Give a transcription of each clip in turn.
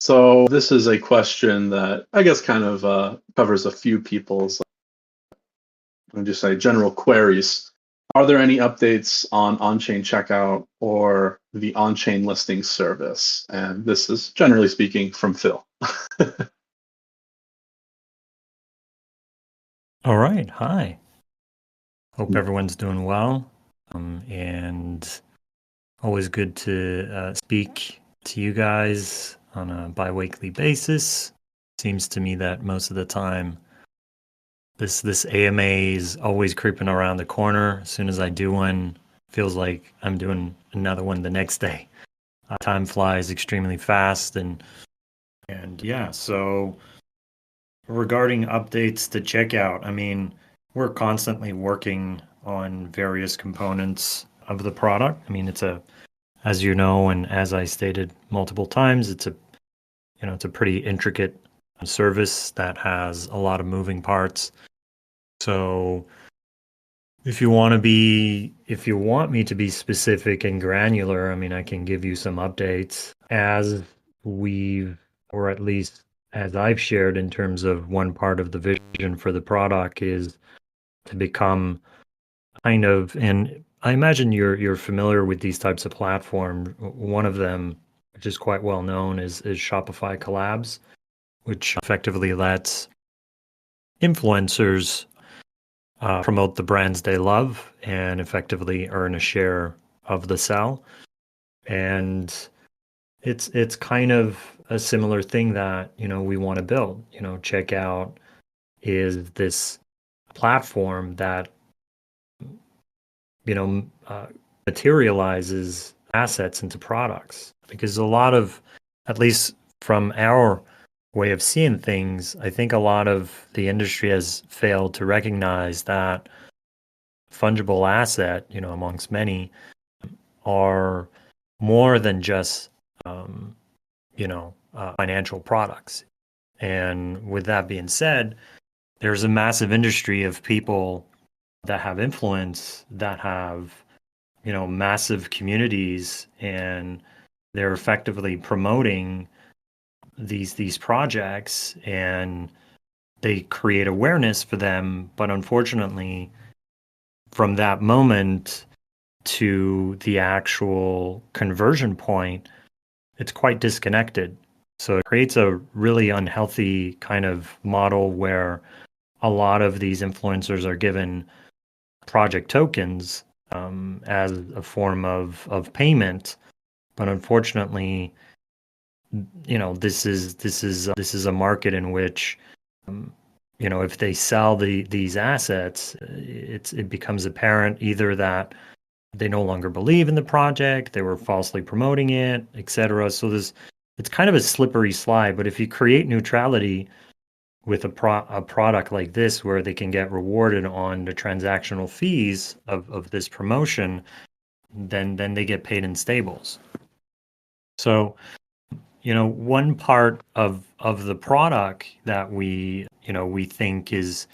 So this is a question that I guess kind of covers a few people's, I'll just say, general queries. Are there any updates on on-chain checkout or the on-chain listing service? And this is generally speaking from Phil. All right. Hi. Hope everyone's doing well. And always good to speak to you guys on a bi-weekly basis. Seems to me that most of the time this AMA is always creeping around the corner. As soon as I do one, feels like I'm doing another one the next day. Time flies extremely fast and yeah, so regarding updates to checkout, I mean, we're constantly working on various components of the product. I mean, as you know, and as I stated multiple times, it's a pretty intricate service that has a lot of moving parts. So if you want me to be specific and granular, I mean, I can give you some updates as we've, or at least as I've shared in terms of one part of the vision for the product is to become kind of, and I imagine you're familiar with these types of platforms. One of them, which is quite well known, is Shopify Collabs, which effectively lets influencers promote the brands they love and effectively earn a share of the sell. And it's kind of a similar thing that we want to build. Checkout is this platform that you know materializes assets into products, because a lot of, at least from our way of seeing things, I think a lot of the industry has failed to recognize that fungible asset, amongst many, are more than just financial products. And with that being said, there's a massive industry of people that have influence, that have massive communities, and they're effectively promoting these projects, and they create awareness for them. But unfortunately, from that moment to the actual conversion point, it's quite disconnected. So it creates a really unhealthy kind of model where a lot of these influencers are given project tokens as a form of payment. But unfortunately, this is a market in which if they sell these assets, it becomes apparent either that they no longer believe in the project, they were falsely promoting it, etc. So it's kind of a slippery slide. But if you create neutrality with a product like this, where they can get rewarded on the transactional fees of this promotion, then they get paid in stables. So one part of the product that we think is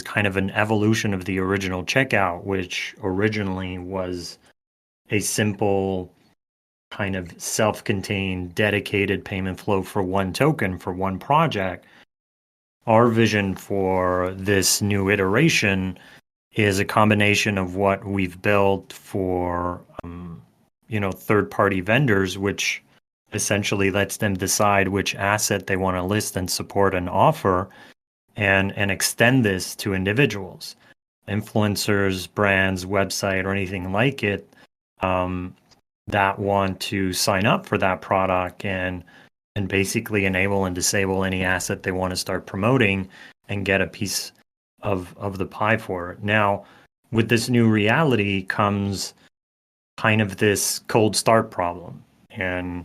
kind of an evolution of the original checkout, which originally was a simple kind of self-contained dedicated payment flow for one token for one project. Our vision for this new iteration is a combination of what we've built for third-party vendors, which essentially lets them decide which asset they want to list and support and offer, and extend this to individuals, influencers, brands, website, or anything like it, that want to sign up for that product and basically enable and disable any asset they want to start promoting and get a piece of the pie for it. Now, with this new reality comes kind of this cold start problem. And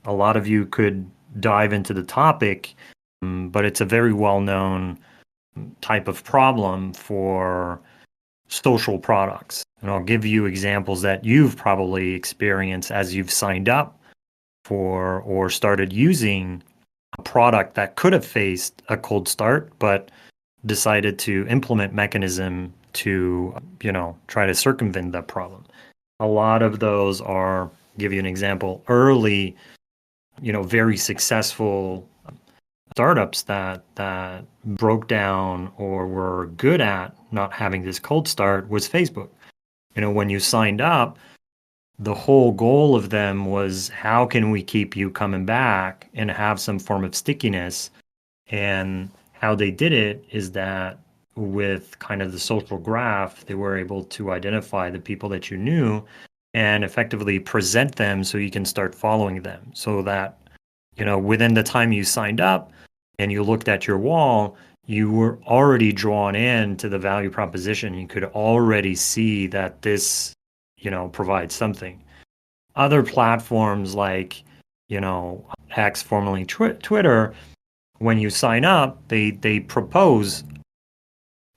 a lot of you could dive into the topic, but it's a very well-known type of problem for social products. And I'll give you examples that you've probably experienced as you've signed up for or started using a product that could have faced a cold start, but decided to implement mechanism to, try to circumvent that problem. A lot of those are, give you an example, early very successful startups that broke down or were good at not having this cold start was Facebook. When you signed up, the whole goal of them was, how can we keep you coming back and have some form of stickiness? And how they did it is that with kind of the social graph, they were able to identify the people that you knew and effectively present them so you can start following them, so that within the time you signed up and you looked at your wall, you were already drawn in to the value proposition. You could already see that this provides something. Other platforms like X, formerly Twitter, when you sign up, they propose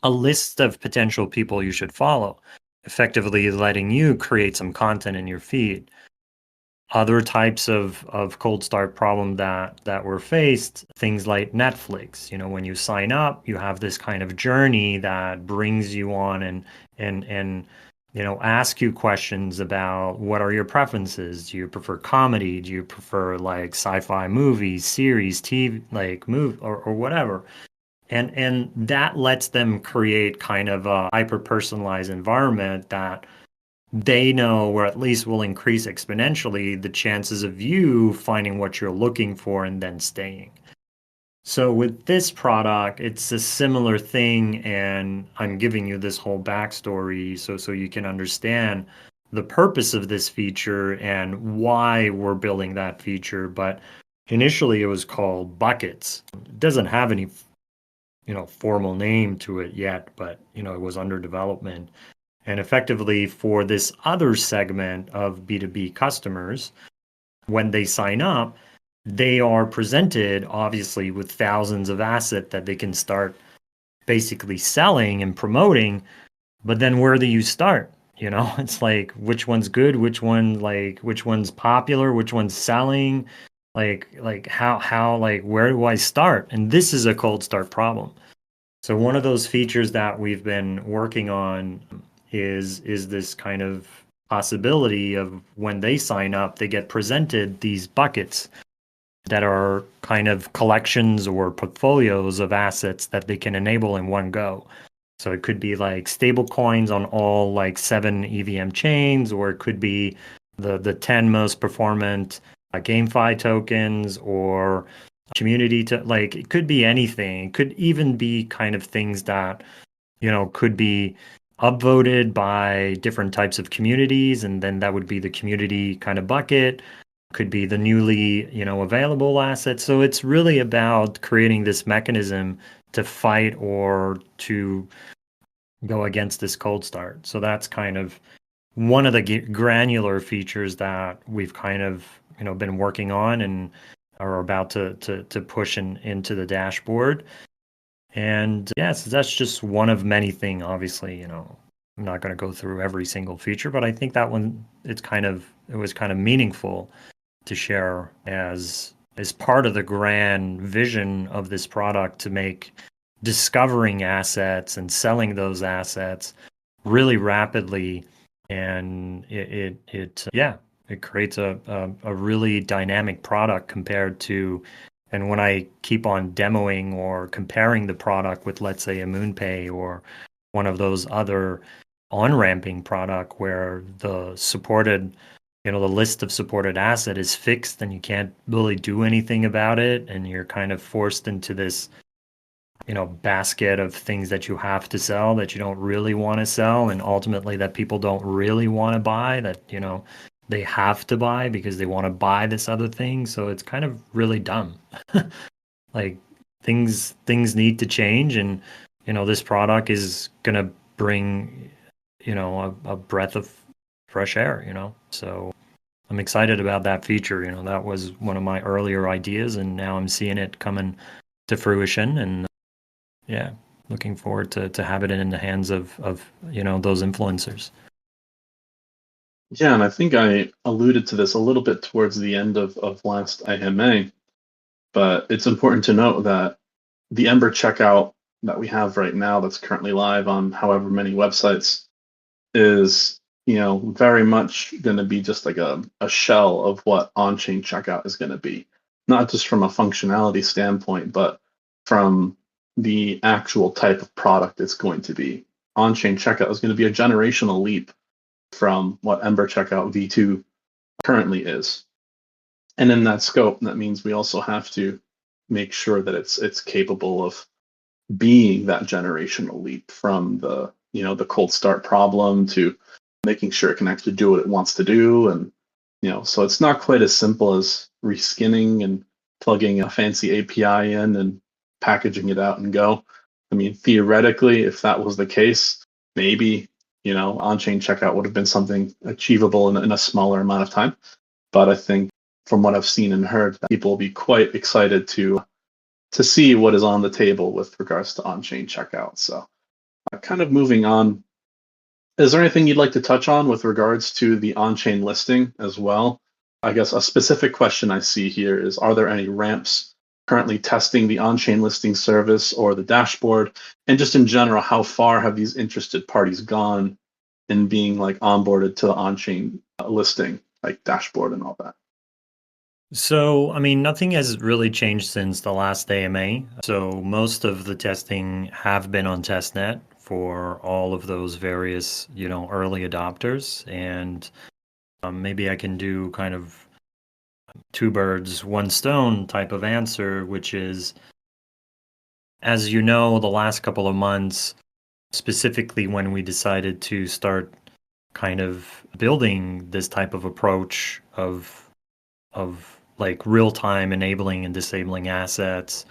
a list of potential people you should follow, effectively letting you create some content in your feed. Other types of cold start problem that were faced, things like Netflix. When you sign up, you have this kind of journey that brings you on and ask you questions about what are your preferences. Do you prefer comedy? Do you prefer like sci-fi movies, series, TV, like move or whatever? And that lets them create kind of a hyper personalized environment that they know, or at least will increase exponentially the chances of you finding what you're looking for and then staying. So with this product, it's a similar thing, and I'm giving you this whole backstory so you can understand the purpose of this feature and why we're building that feature. But initially, it was called Buckets. It doesn't have any formal name to it yet, but it was under development. And effectively, for this other segment of B2B customers, when they sign up, they are presented obviously with thousands of assets that they can start basically selling and promoting. But then where do you start? It's like, which one's good, which one's popular, which one's selling, like how like where do I start? And this is a cold start problem. So one of those features that we've been working on is this kind of possibility of, when they sign up, they get presented these buckets that are kind of collections or portfolios of assets that they can enable in one go. So it could be like stable coins on all like 7 EVM chains, or it could be the 10 most performant GameFi tokens, or community to, like, it could be anything. It could even be kind of things that could be upvoted by different types of communities, and then that would be the community kind of bucket. Could be the newly available assets. So it's really about creating this mechanism to fight or to go against this cold start. So that's kind of one of the granular features that we've kind of been working on and are about to push into the dashboard. And yes, that's just one of many things. Obviously, I'm not going to go through every single feature, but I think that one, it was kind of meaningful to share as part of the grand vision of this product, to make discovering assets and selling those assets really rapidly. And it creates a really dynamic product compared to, and when I keep on demoing or comparing the product with, let's say, a MoonPay or one of those other on-ramping product where the supported, the list of supported asset is fixed and you can't really do anything about it, and you're kind of forced into this, basket of things that you have to sell that you don't really want to sell, and ultimately that people don't really want to buy, that, they have to buy because they want to buy this other thing. So it's kind of really dumb. Like, things need to change, and this product is gonna bring a breath of fresh air. So I'm excited about that feature. That was one of my earlier ideas, and now I'm seeing it coming to fruition. And yeah, looking forward to have it in the hands of those influencers. Yeah, and I think I alluded to this a little bit towards the end of last AMA, but it's important to note that the Ember checkout that we have right now, that's currently live on however many websites, is very much going to be just like a shell of what on-chain checkout is going to be, not just from a functionality standpoint, but from the actual type of product it's going to be. On-chain checkout is going to be a generational leap from what Ember Checkout V2 currently is. And in that scope, that means we also have to make sure that it's capable of being that generational leap from the cold start problem to making sure it can actually do what it wants to do. And so it's not quite as simple as reskinning and plugging a fancy API in and packaging it out and go. I mean, theoretically, if that was the case, maybe on-chain checkout would have been something achievable in a smaller amount of time. But I think from what I've seen and heard, that people will be quite excited to see what is on the table with regards to on-chain checkout. So kind of moving on, is there anything you'd like to touch on with regards to the on-chain listing as well? I guess a specific question I see here is, are there any ramps currently testing the on-chain listing service or the dashboard? And just in general, how far have these interested parties gone in being like onboarded to the on-chain listing, like dashboard and all that? So, I mean, nothing has really changed since the last AMA. So most of the testing have been on testnet for all of those various, early adopters. And maybe I can do kind of two birds, one stone type of answer, which is, as you know, the last couple of months, specifically when we decided to start kind of building this type of approach of like real-time enabling and disabling assets,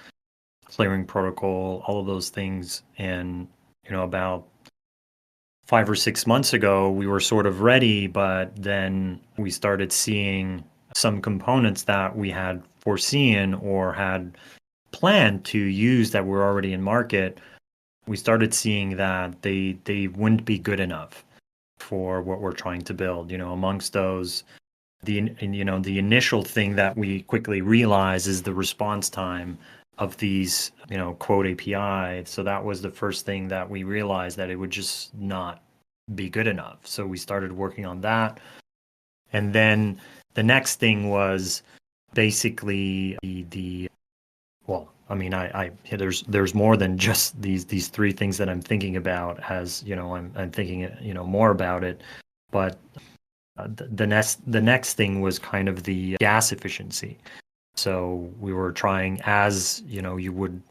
clearing protocol, all of those things. And, about 5 or 6 months ago, we were sort of ready, but then we started seeing some components that we had foreseen or had planned to use that were already in market. We started seeing that they wouldn't be good enough for what we're trying to build. Amongst those, the initial thing that we quickly realize is the response time of these quote API. So that was the first thing that we realized, that it would just not be good enough. So we started working on that. And then the next thing was basically there's more than just these three things that I'm thinking about, as I'm thinking more about it. But the next thing was kind of the gas efficiency. So we were trying, as you would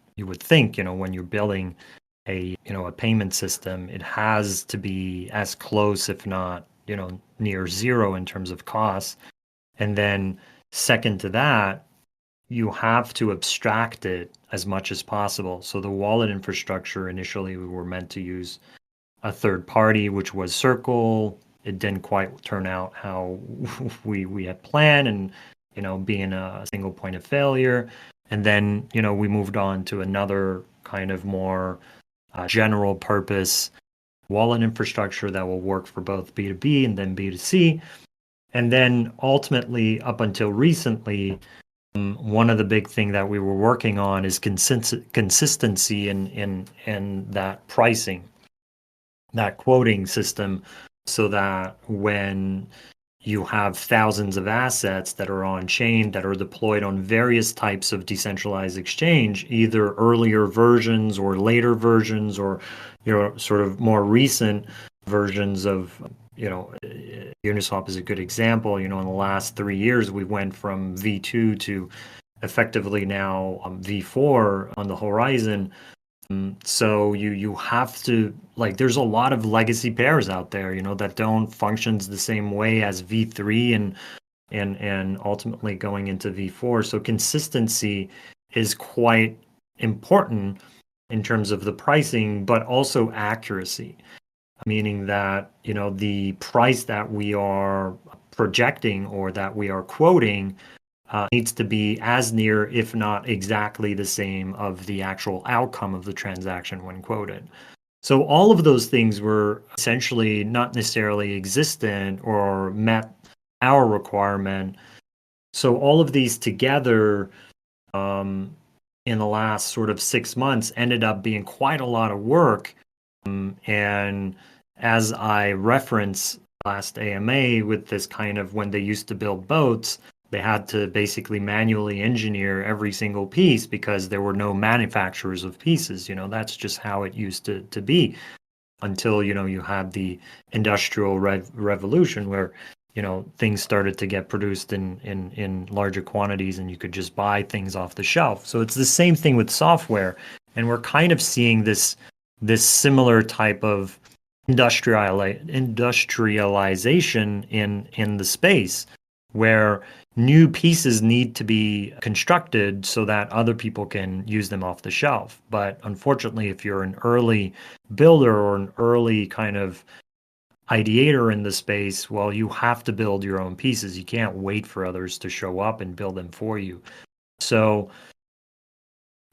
think, when you're building a payment system, it has to be as close, if not near zero in terms of costs. And then second to that, you have to abstract it as much as possible. So the wallet infrastructure, initially we were meant to use a third party, which was Circle. It didn't quite turn out how we had planned, and being a single point of failure. And then we moved on to another kind of more general purpose wallet infrastructure that will work for both B2B and then B2C. And then ultimately, up until recently, one of the big thing that we were working on is consistency in that pricing, that quoting system, so that when you have thousands of assets that are on chain, that are deployed on various types of decentralized exchange, either earlier versions or later versions, or sort of more recent versions of, Uniswap is a good example. In the last 3 years, we went from V2 to effectively now V4 on the horizon. So you have to, like, there's a lot of legacy pairs out there, that don't function the same way as V3 and ultimately going into V4. So consistency is quite important in terms of the pricing, but also accuracy, meaning that, the price that we are projecting or that we are quoting needs to be as near, if not exactly the same, of the actual outcome of the transaction when quoted. So all of those things were essentially not necessarily existent or met our requirement. So all of these together in the last sort of 6 months ended up being quite a lot of work. And as I reference last AMA with this kind of, when they used to build boats, they had to basically manually engineer every single piece because there were no manufacturers of pieces. That's just how it used to be until, you had the industrial revolution where, things started to get produced in larger quantities and you could just buy things off the shelf. So it's the same thing with software. And we're kind of seeing this similar type of industrialization in the space where new pieces need to be constructed so that other people can use them off the shelf. But unfortunately, if you're an early builder or an early kind of ideator in the space, well, you have to build your own pieces. You can't wait for others to show up and build them for you. So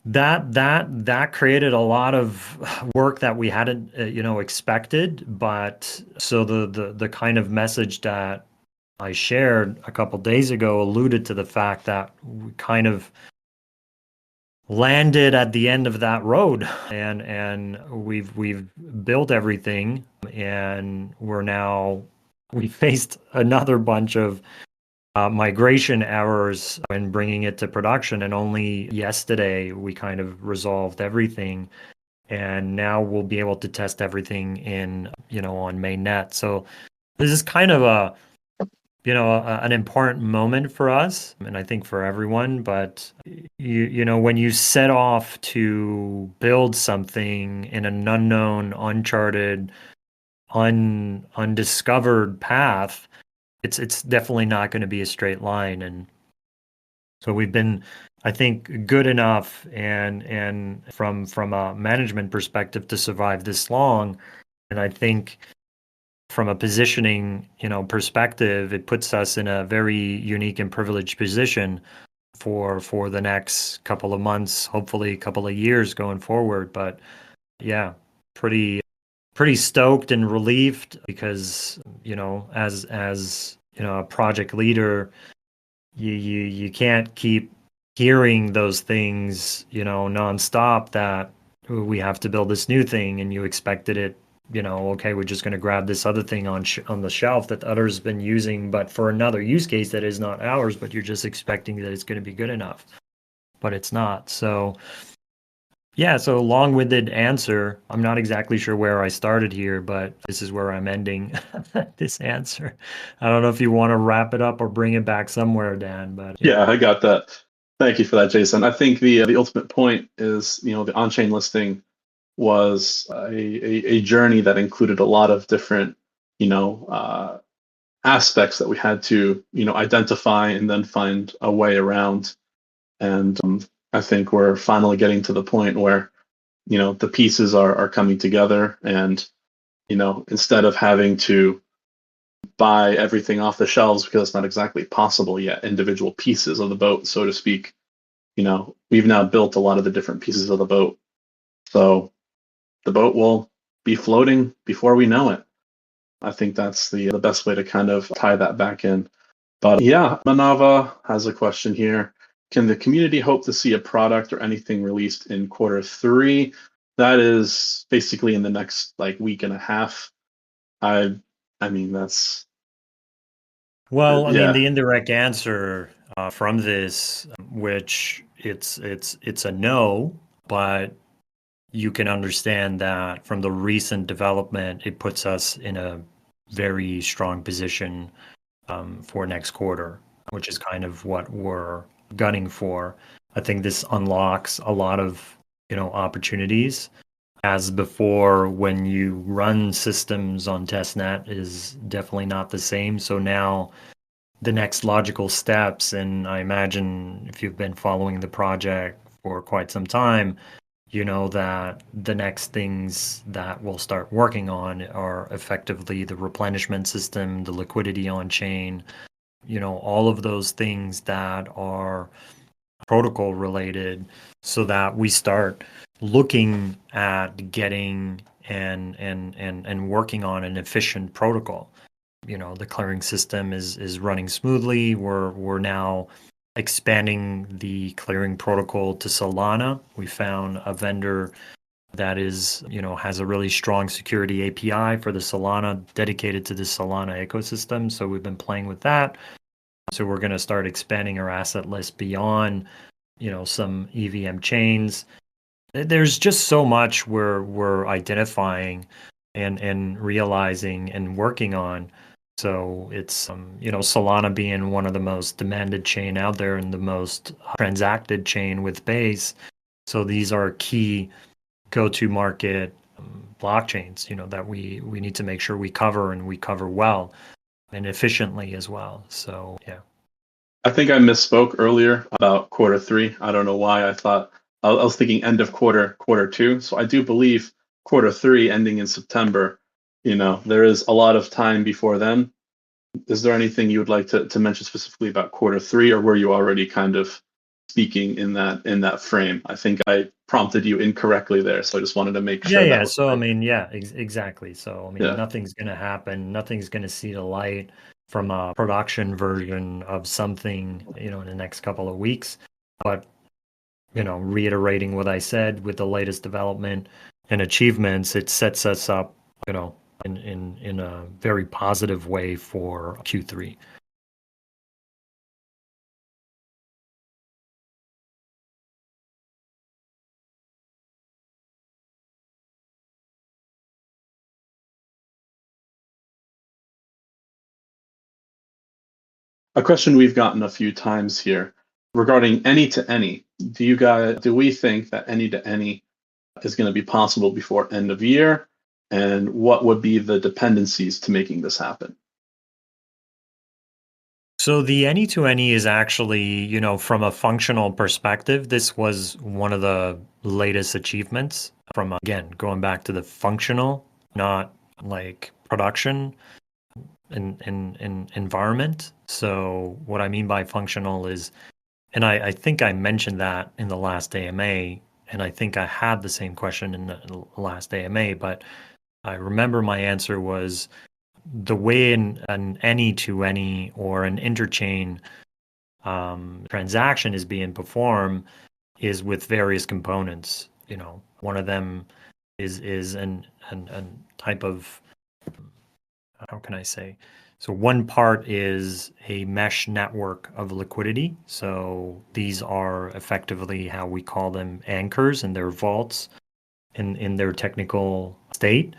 that created a lot of work that we hadn't expected. But so the kind of message that I shared a couple days ago alluded to the fact that we kind of landed at the end of that road, and we've built everything, and we faced another bunch of migration errors when bringing it to production, and only yesterday we kind of resolved everything, and now we'll be able to test everything on mainnet. So this is kind of an important moment for us, and I think for everyone. But when you set off to build something in an unknown, uncharted, undiscovered path, it's definitely not going to be a straight line. And so we've been, I think, good enough and from a management perspective to survive this long. And I think from a positioning, perspective, it puts us in a very unique and privileged position for the next couple of months, hopefully a couple of years going forward. But yeah, pretty stoked and relieved because, as a project leader, you can't keep hearing those things, nonstop, that we have to build this new thing and you expected it, okay, we're just going to grab this other thing on the shelf that others have been using, but for another use case that is not ours, but you're just expecting that it's going to be good enough, but it's not. So yeah, so long-winded answer. I'm not exactly sure where I started here, but this is where I'm ending this answer. I don't know if you want to wrap it up or bring it back somewhere, Dan, but Yeah, I got that. Thank you for that, Jason. I think the ultimate point is, the on-chain listing was a journey that included a lot of different, aspects that we had to, identify and then find a way around. And I think we're finally getting to the point where, the pieces are coming together, and, instead of having to buy everything off the shelves because it's not exactly possible yet, individual pieces of the boat, so to speak, we've now built a lot of the different pieces of the boat. So the boat will be floating before we know it. I think that's the best way to kind of tie that back in. But yeah, Manava has a question here. Can the community hope to see a product or anything released in Q3? That is basically in the next week and a half. I mean that's well, I mean, yeah. the indirect answer from this, which it's a no, but you can understand that from the recent development, it puts us in a very strong position for next quarter, which is kind of what we're gunning for. I think this unlocks a lot of opportunities. As before, when you run systems on testnet is definitely not the same. So now the next logical steps, and I imagine if you've been following the project for quite some time, you know that the next things that we'll start working on are effectively the replenishment system, the liquidity on chain, all of those things that are protocol related, so that we start looking at getting and working on an efficient protocol. The clearing system is running smoothly. We're now expanding the clearing protocol to Solana. We found a vendor that is, has a really strong security API for the Solana, dedicated to the Solana ecosystem. So we've been playing with that. So we're going to start expanding our asset list beyond, some EVM chains. There's just so much we're identifying and realizing and working on. So it's, Solana being one of the most demanded chain out there and the most transacted chain with Base. So these are key go-to market blockchains, that we need to make sure we cover, and we cover well and efficiently as well. So yeah. I think I misspoke earlier about quarter three. I don't know why. I was thinking end of quarter two. So I do believe quarter three ending in September. There is a lot of time before then. Is there anything you would like to mention specifically about quarter three, or were you already kind of speaking in that frame? I think I prompted you incorrectly there, so I just wanted to make sure that Yeah. was So I right. mean, yeah, exactly. So I mean, Yeah. nothing's going to happen. Nothing's going to see the light from a production version of something, in the next couple of weeks. But reiterating what I said, with the latest development and achievements, it sets us up, in a very positive way for Q3. A question we've gotten a few times here regarding any to any. Do we think that any to any is going to be possible before end of year? And what would be the dependencies to making this happen? So the any to any is actually, from a functional perspective, this was one of the latest achievements from, again, going back to the functional, not like production in environment. So what I mean by functional is, and I think I mentioned that in the last AMA, and I think I had the same question in the last AMA, but I remember my answer was, the way an any to any or an interchain transaction is being performed is with various components. One of them is an type of, how can I say? So one part is a mesh network of liquidity. So these are effectively how we call them anchors, and they're vaults in their technical state.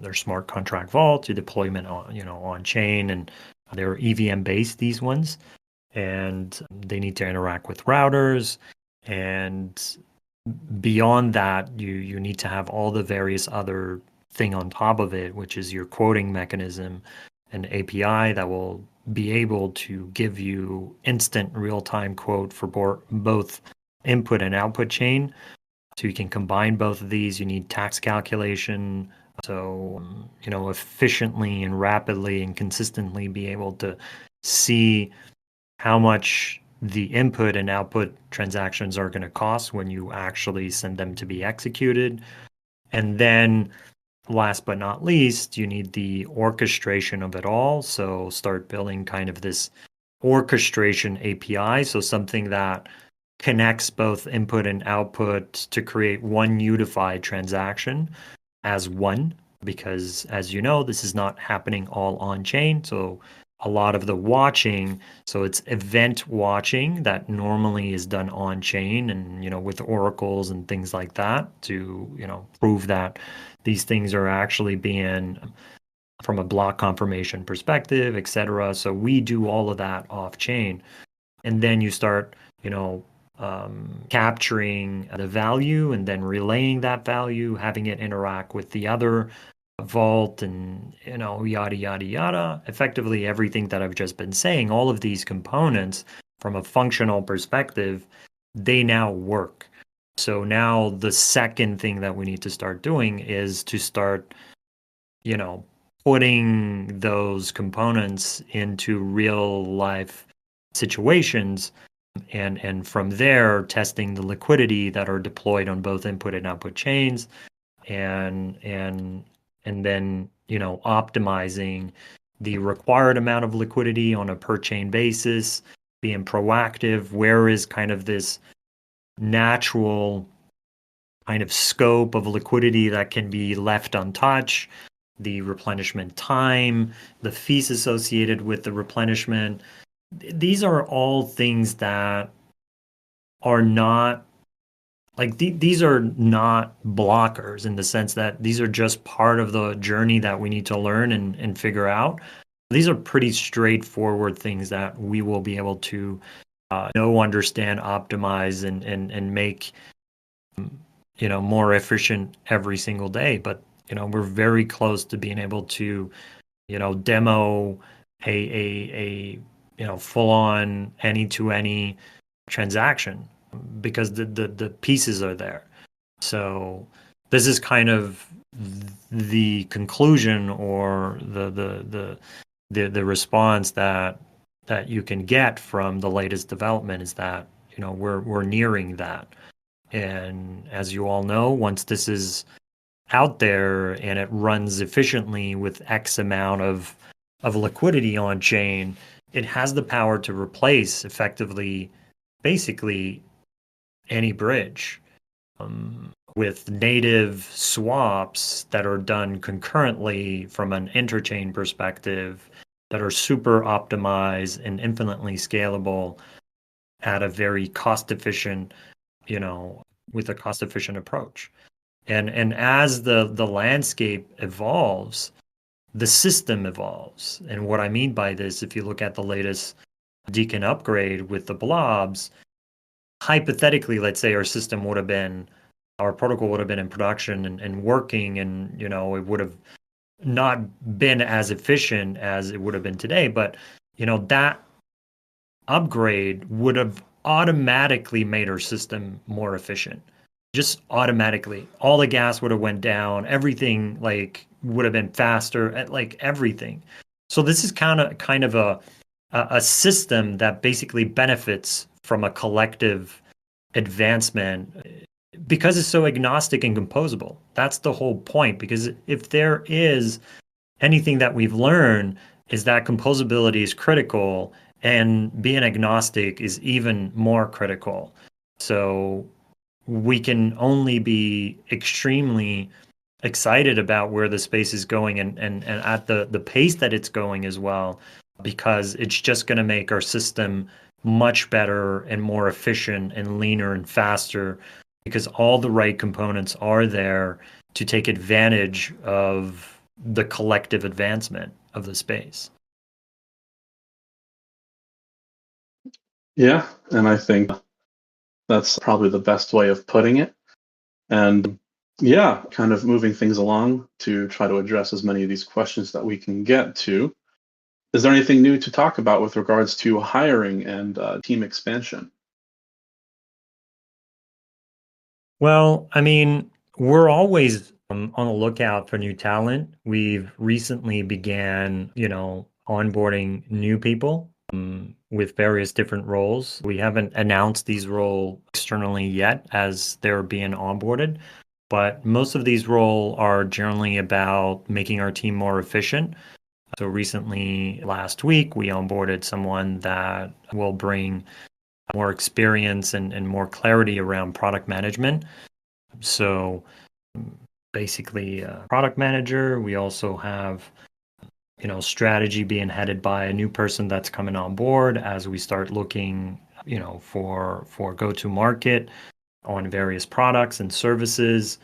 Their smart contract vault, your deployment on chain, and they're EVM based, these ones, and they need to interact with routers. And beyond that, you need to have all the various other thing on top of it, which is your quoting mechanism and API that will be able to give you instant real-time quote for both input and output chain. So you can combine both of these. You need tax calculation. So, efficiently and rapidly and consistently be able to see how much the input and output transactions are going to cost when you actually send them to be executed. And then last but not least, you need the orchestration of it all. So start building kind of this orchestration API. So something that connects both input and output to create one unified transaction as one, because as you know, this is not happening all on chain. So a lot of the watching, so it's event watching that normally is done on chain, and with oracles and things like that to prove that these things are actually being, from a block confirmation perspective, etc. So we do all of that off chain, and then you start capturing the value and then relaying that value, having it interact with the other vault, and yada yada yada. Effectively everything that I've just been saying, all of these components from a functional perspective, they now work. So now the second thing that we need to start doing is to start putting those components into real life situations, and from there testing the liquidity that are deployed on both input and output chains, and then optimizing the required amount of liquidity on a per chain basis, being proactive. Where is kind of this natural kind of scope of liquidity that can be left untouched, the replenishment time, the fees associated with the replenishment. These are all things that are not like these are not blockers in the sense that these are just part of the journey that we need to learn and figure out. These are pretty straightforward things that we will be able to know, understand, optimize, and make more efficient every single day. But we're very close to being able to demo a full on any to any transaction because the pieces are there. So this is kind of the conclusion or the response that you can get from the latest development is that we're nearing that. And as you all know, once this is out there and it runs efficiently with X amount of liquidity on chain, it has the power to replace effectively basically any bridge with native swaps that are done concurrently from an interchain perspective that are super optimized and infinitely scalable at a very cost efficient, with a cost efficient approach. And as the landscape evolves, the system evolves. And what I mean by this, if you look at the latest Deacon upgrade with the blobs, hypothetically, let's say our protocol would have been in production and working, and it would have not been as efficient as it would have been today. But that upgrade would have automatically made our system more efficient. Just automatically, all the gas would have went down. Everything would have been faster. Everything. So this is kind of a system that basically benefits from a collective advancement because it's so agnostic and composable. That's the whole point. Because if there is anything that we've learned is that composability is critical, and being agnostic is even more critical. So we can only be extremely excited about where the space is going and at the pace that it's going as well, because it's just going to make our system much better and more efficient and leaner and faster because all the right components are there to take advantage of the collective advancement of the space. Yeah, and I think that's probably the best way of putting it. And yeah, kind of moving things along to try to address as many of these questions that we can get to. Is there anything new to talk about with regards to hiring and team expansion? Well, I mean, we're always on the lookout for new talent. We've recently began, onboarding new people with various different roles. We haven't announced these roles externally yet as they're being onboarded, but most of these roles are generally about making our team more efficient. So recently, last week, we onboarded someone that will bring more experience and more clarity around product management. So basically, product manager. We also have strategy being headed by a new person that's coming on board as we start looking for go-to market on various products and services.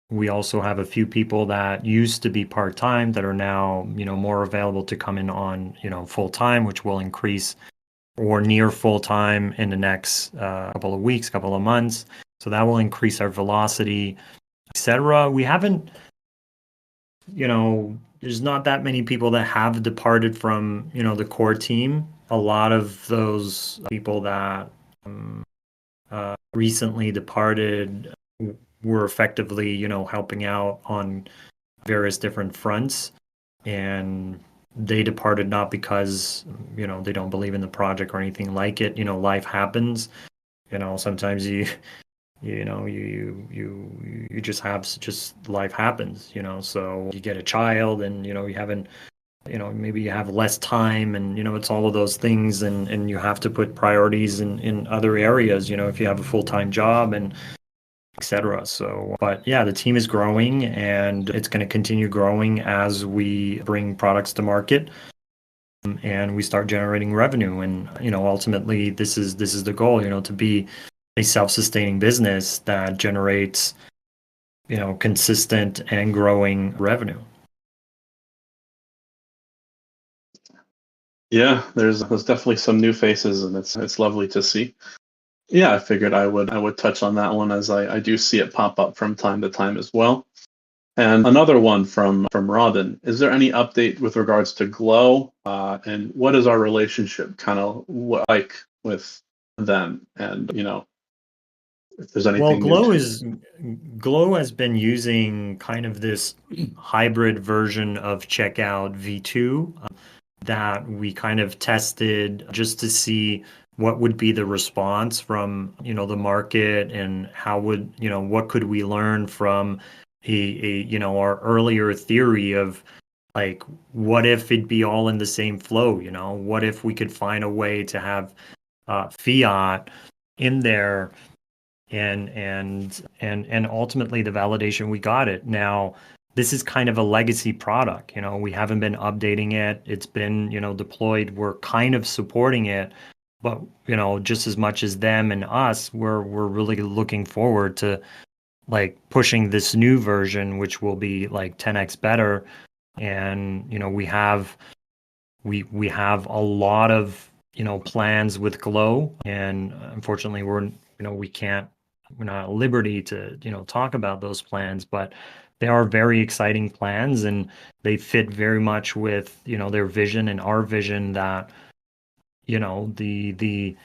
We also have a few people that used to be part-time that are now more available to come in on full-time, which will increase or near full-time in the next couple of weeks, couple of months. So that will increase our velocity, etc. We haven't there's not that many people that have departed from the core team. A lot of those people that recently departed were effectively helping out on various different fronts, and they departed not because they don't believe in the project or anything like it. Life happens. Sometimes you just have life happens, so you get a child and you haven't maybe you have less time and it's all of those things, and you have to put priorities in other areas. If you have a full-time job and etc. So, but yeah, the team is growing and it's going to continue growing as we bring products to market and we start generating revenue. And ultimately, this is the goal. To be a self-sustaining business that generates consistent and growing revenue. Yeah, there's definitely some new faces, and it's lovely to see. Yeah, I figured I would touch on that one, as I do see it pop up from time to time as well. And another one from Robin: is there any update with regards to Glow, and what is our relationship kind of like with them? And if there's Well, anything new to. Glow has been using kind of this hybrid version of Checkout V2 that we kind of tested just to see what would be the response from the market, and how would what could we learn from our earlier theory of, like, what if it'd be all in the same flow? What if we could find a way to have fiat in there, and ultimately the validation, we got it. Now, this is kind of a legacy product. We haven't been updating it. It's been deployed. We're kind of supporting it, but just as much as them and us, we're really looking forward to, like, pushing this new version, which will be like 10x better. And we have a lot of plans with Glow, and unfortunately we're not at liberty to talk about those plans, but they are very exciting plans, and they fit very much with their vision and our vision, that the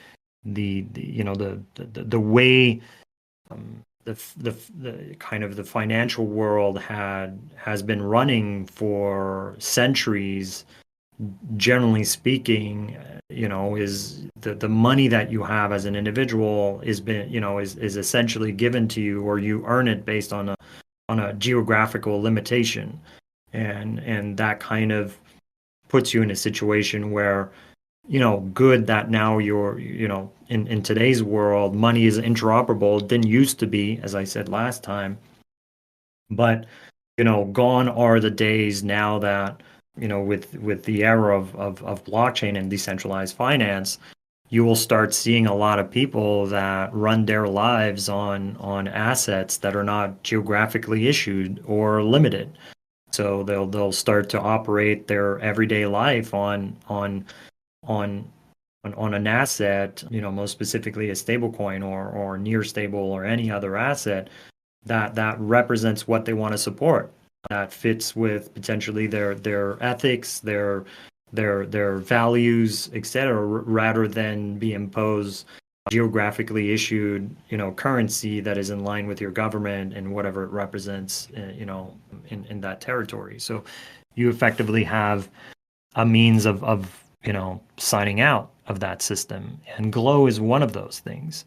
way the kind of the financial world has been running for centuries, generally speaking, is the money that you have as an individual is essentially given to you, or you earn it based on a geographical limitation, and that kind of puts you in a situation where good that now you're in today's world, money is interoperable. It didn't used to be, as I said last time, but gone are the days now that with the era of blockchain and decentralized finance, you will start seeing a lot of people that run their lives on assets that are not geographically issued or limited. So they'll start to operate their everyday life on an asset, most specifically a stable coin, or near stable, or any other asset that represents what they want to support, that fits with potentially their ethics, their values, etc., rather than be imposed geographically issued currency that is in line with your government and whatever it represents in that territory. So you effectively have a means of signing out of that system, and Glow is one of those things.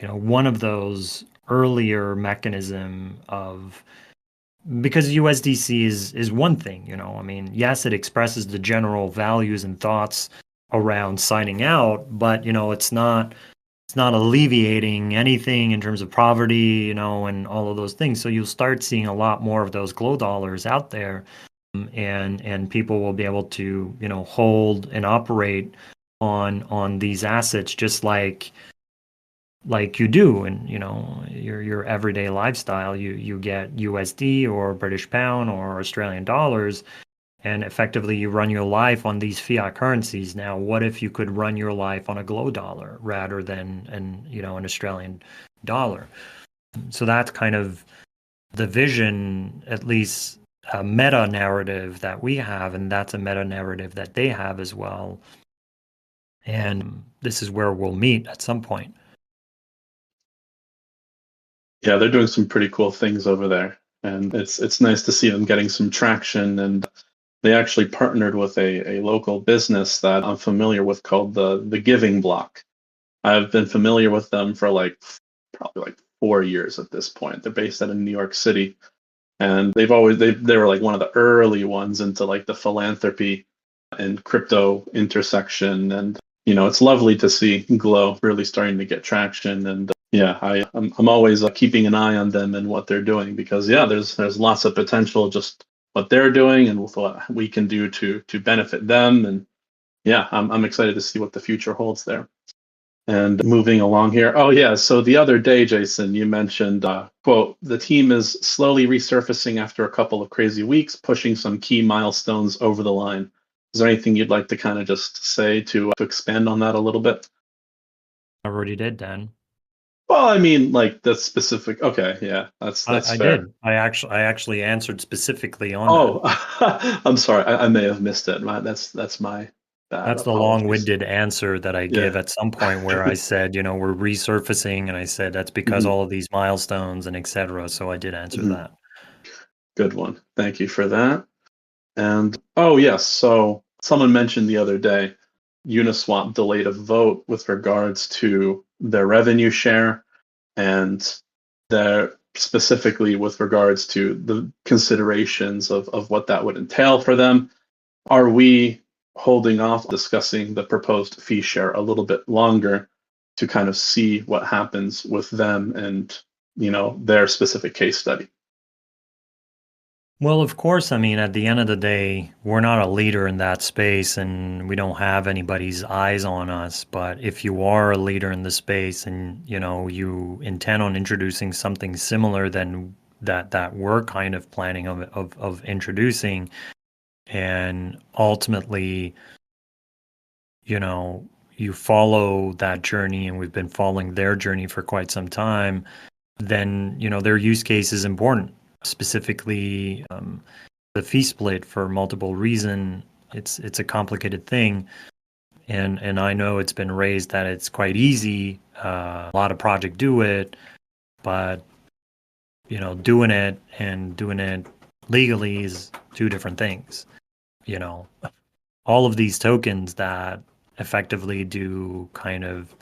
One of those earlier mechanism of, because USDC is one thing, I mean, yes, it expresses the general values and thoughts around signing out, but it's not alleviating anything in terms of poverty, and all of those things. So you'll start seeing a lot more of those Glow dollars out there, and people will be able to hold and operate on these assets, just like you do in your everyday lifestyle. You get USD or British pound or Australian dollars, and effectively you run your life on these fiat currencies. Now, what if you could run your life on a Glow dollar rather than an Australian dollar? So that's kind of the vision, at least a meta narrative that we have, and that's a meta narrative that they have as well. And this is where we'll meet at some point. Yeah, they're doing some pretty cool things over there, and it's nice to see them getting some traction. And they actually partnered with a local business that I'm familiar with, called the Giving Block. I've been familiar with them for probably 4 years at this point. They're based out of New York City, and they were like one of the early ones into like the philanthropy and crypto intersection. And it's lovely to see Glow really starting to get traction, and Yeah, I'm always keeping an eye on them and what they're doing because yeah, there's lots of potential just what they're doing and with what we can do to benefit them. And yeah, I'm excited to see what the future holds there. And moving along here. Oh yeah, so the other day, Jason, you mentioned quote, the team is slowly resurfacing after a couple of crazy weeks, pushing some key milestones over the line. Is there anything you'd like to kind of just say to expand on that a little bit? I already did, Dan. Well, I mean, like the specific. Okay, yeah, that's I fair. did. I actually answered specifically on that. Oh, I'm sorry. I may have missed it. That's my bad. That's the Apologies. long-winded answer that I give Yeah. at some point where I said, we're resurfacing, and I said that's because Mhm, all of these milestones and et cetera. So I did answer mhm. that. Good one. Thank you for that. And oh yes, so someone mentioned the other day, Uniswap delayed a vote with regards to their revenue share and their specifically with regards to the considerations of what that would entail for them. Are we holding off discussing the proposed fee share a little bit longer to kind of see what happens with them and their specific case study? Well, of course, I mean, at the end of the day, we're not a leader in that space and we don't have anybody's eyes on us. But if you are a leader in the space and, you intend on introducing something similar than that we're kind of planning of introducing, and ultimately, you know, you follow that journey, and we've been following their journey for quite some time, then, their use case is important. Specifically, the fee split for multiple reason. It's a complicated thing, and I know it's been raised that it's quite easy. A lot of projects do it, but doing it and doing it legally is two different things. You know, all of these tokens that effectively do kind of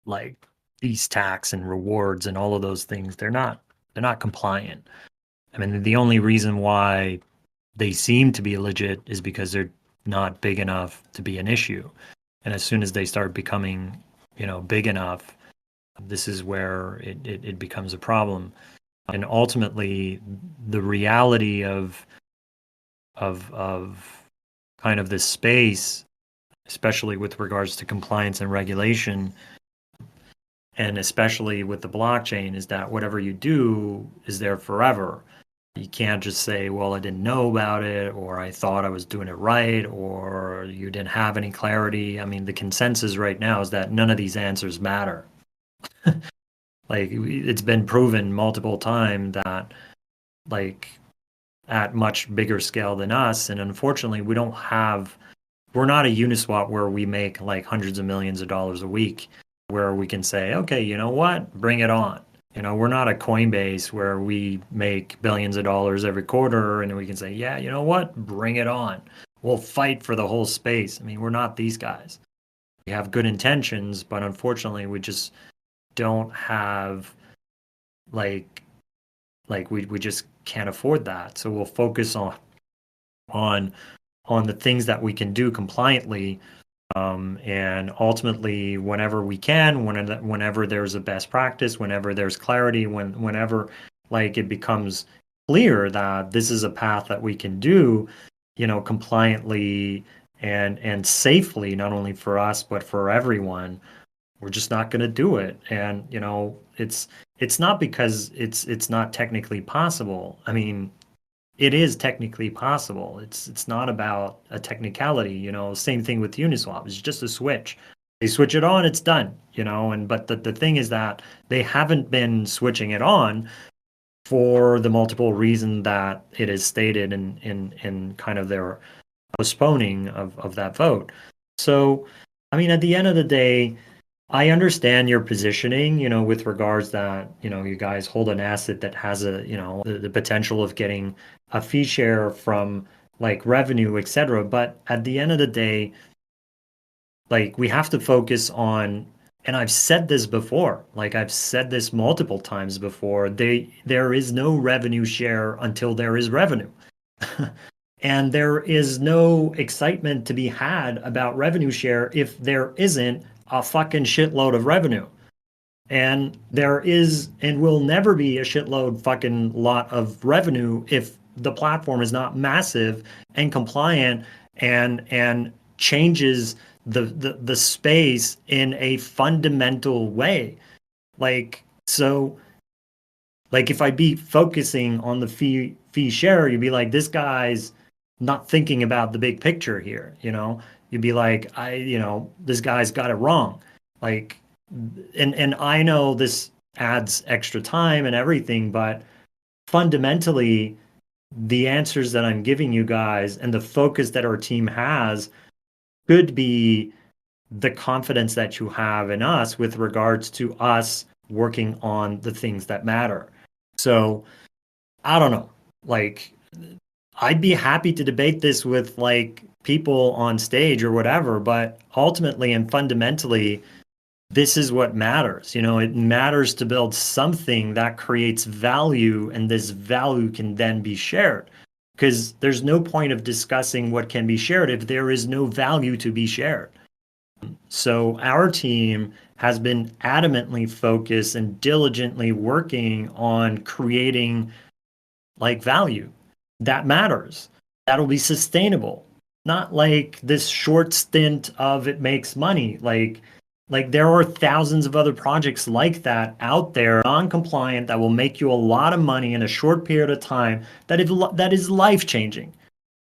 like these tax and rewards and all of those things, they're not compliant. I mean, the only reason why they seem to be legit is because they're not big enough to be an issue. And as soon as they start becoming, big enough, this is where it becomes a problem. And ultimately, the reality of kind of this space, especially with regards to compliance and regulation, and especially with the blockchain, is that whatever you do is there forever. You can't just say, well, I didn't know about it, or I thought I was doing it right, or you didn't have any clarity. I mean, the consensus right now is that none of these answers matter. Like, it's been proven multiple times that, like, at much bigger scale than us, and unfortunately, we're not a Uniswap where we make like hundreds of millions of dollars a week, where we can say, okay, you know what, bring it on. We're not a Coinbase where we make billions of dollars every quarter and we can say, yeah, you know what, bring it on. We'll fight for the whole space. I mean, we're not these guys. We have good intentions, but unfortunately, we just don't have like we just can't afford that. So we'll focus on on the things that we can do compliantly, and ultimately, whenever we can, whenever there's a best practice, whenever there's clarity, whenever like it becomes clear that this is a path that we can do, compliantly and safely, not only for us but for everyone, we're just not going to do it. And it's not because it's not technically possible. I mean, it is technically possible. It's not about a technicality, Same thing with Uniswap. It's just a switch. They switch it on, it's done, And but the thing is that they haven't been switching it on for the multiple reason that it is stated in kind of their postponing of that vote. So, I mean, at the end of the day, I understand your positioning, with regards that, you guys hold an asset that has the potential of getting a fee share from like revenue, et cetera. But at the end of the day, like we have to focus on, and I've said this before, like I've said this multiple times before, there is no revenue share until there is revenue. And there is no excitement to be had about revenue share if there isn't a fucking shitload of revenue. And there is and will never be a shitload fucking lot of revenue if the platform is not massive and compliant and changes the space in a fundamental way. Like so like if I be focusing on the fee share, you'd be like, this guy's not thinking about the big picture here, you know? You'd be like, this guy's got it wrong. Like and I know this adds extra time and everything, but fundamentally the answers that I'm giving you guys and the focus that our team has could be the confidence that you have in us with regards to us working on the things that matter. So I don't know. Like, I'd be happy to debate this with like people on stage or whatever, but ultimately and fundamentally, this is what matters. You know, it matters to build something that creates value, and this value can then be shared. Because there's no point of discussing what can be shared if there is no value to be shared. So our team has been adamantly focused and diligently working on creating like value that matters, that'll be sustainable, not like this short stint of it makes money. Like there are thousands of other projects like that out there, non-compliant, that will make you a lot of money in a short period of time, that is life changing.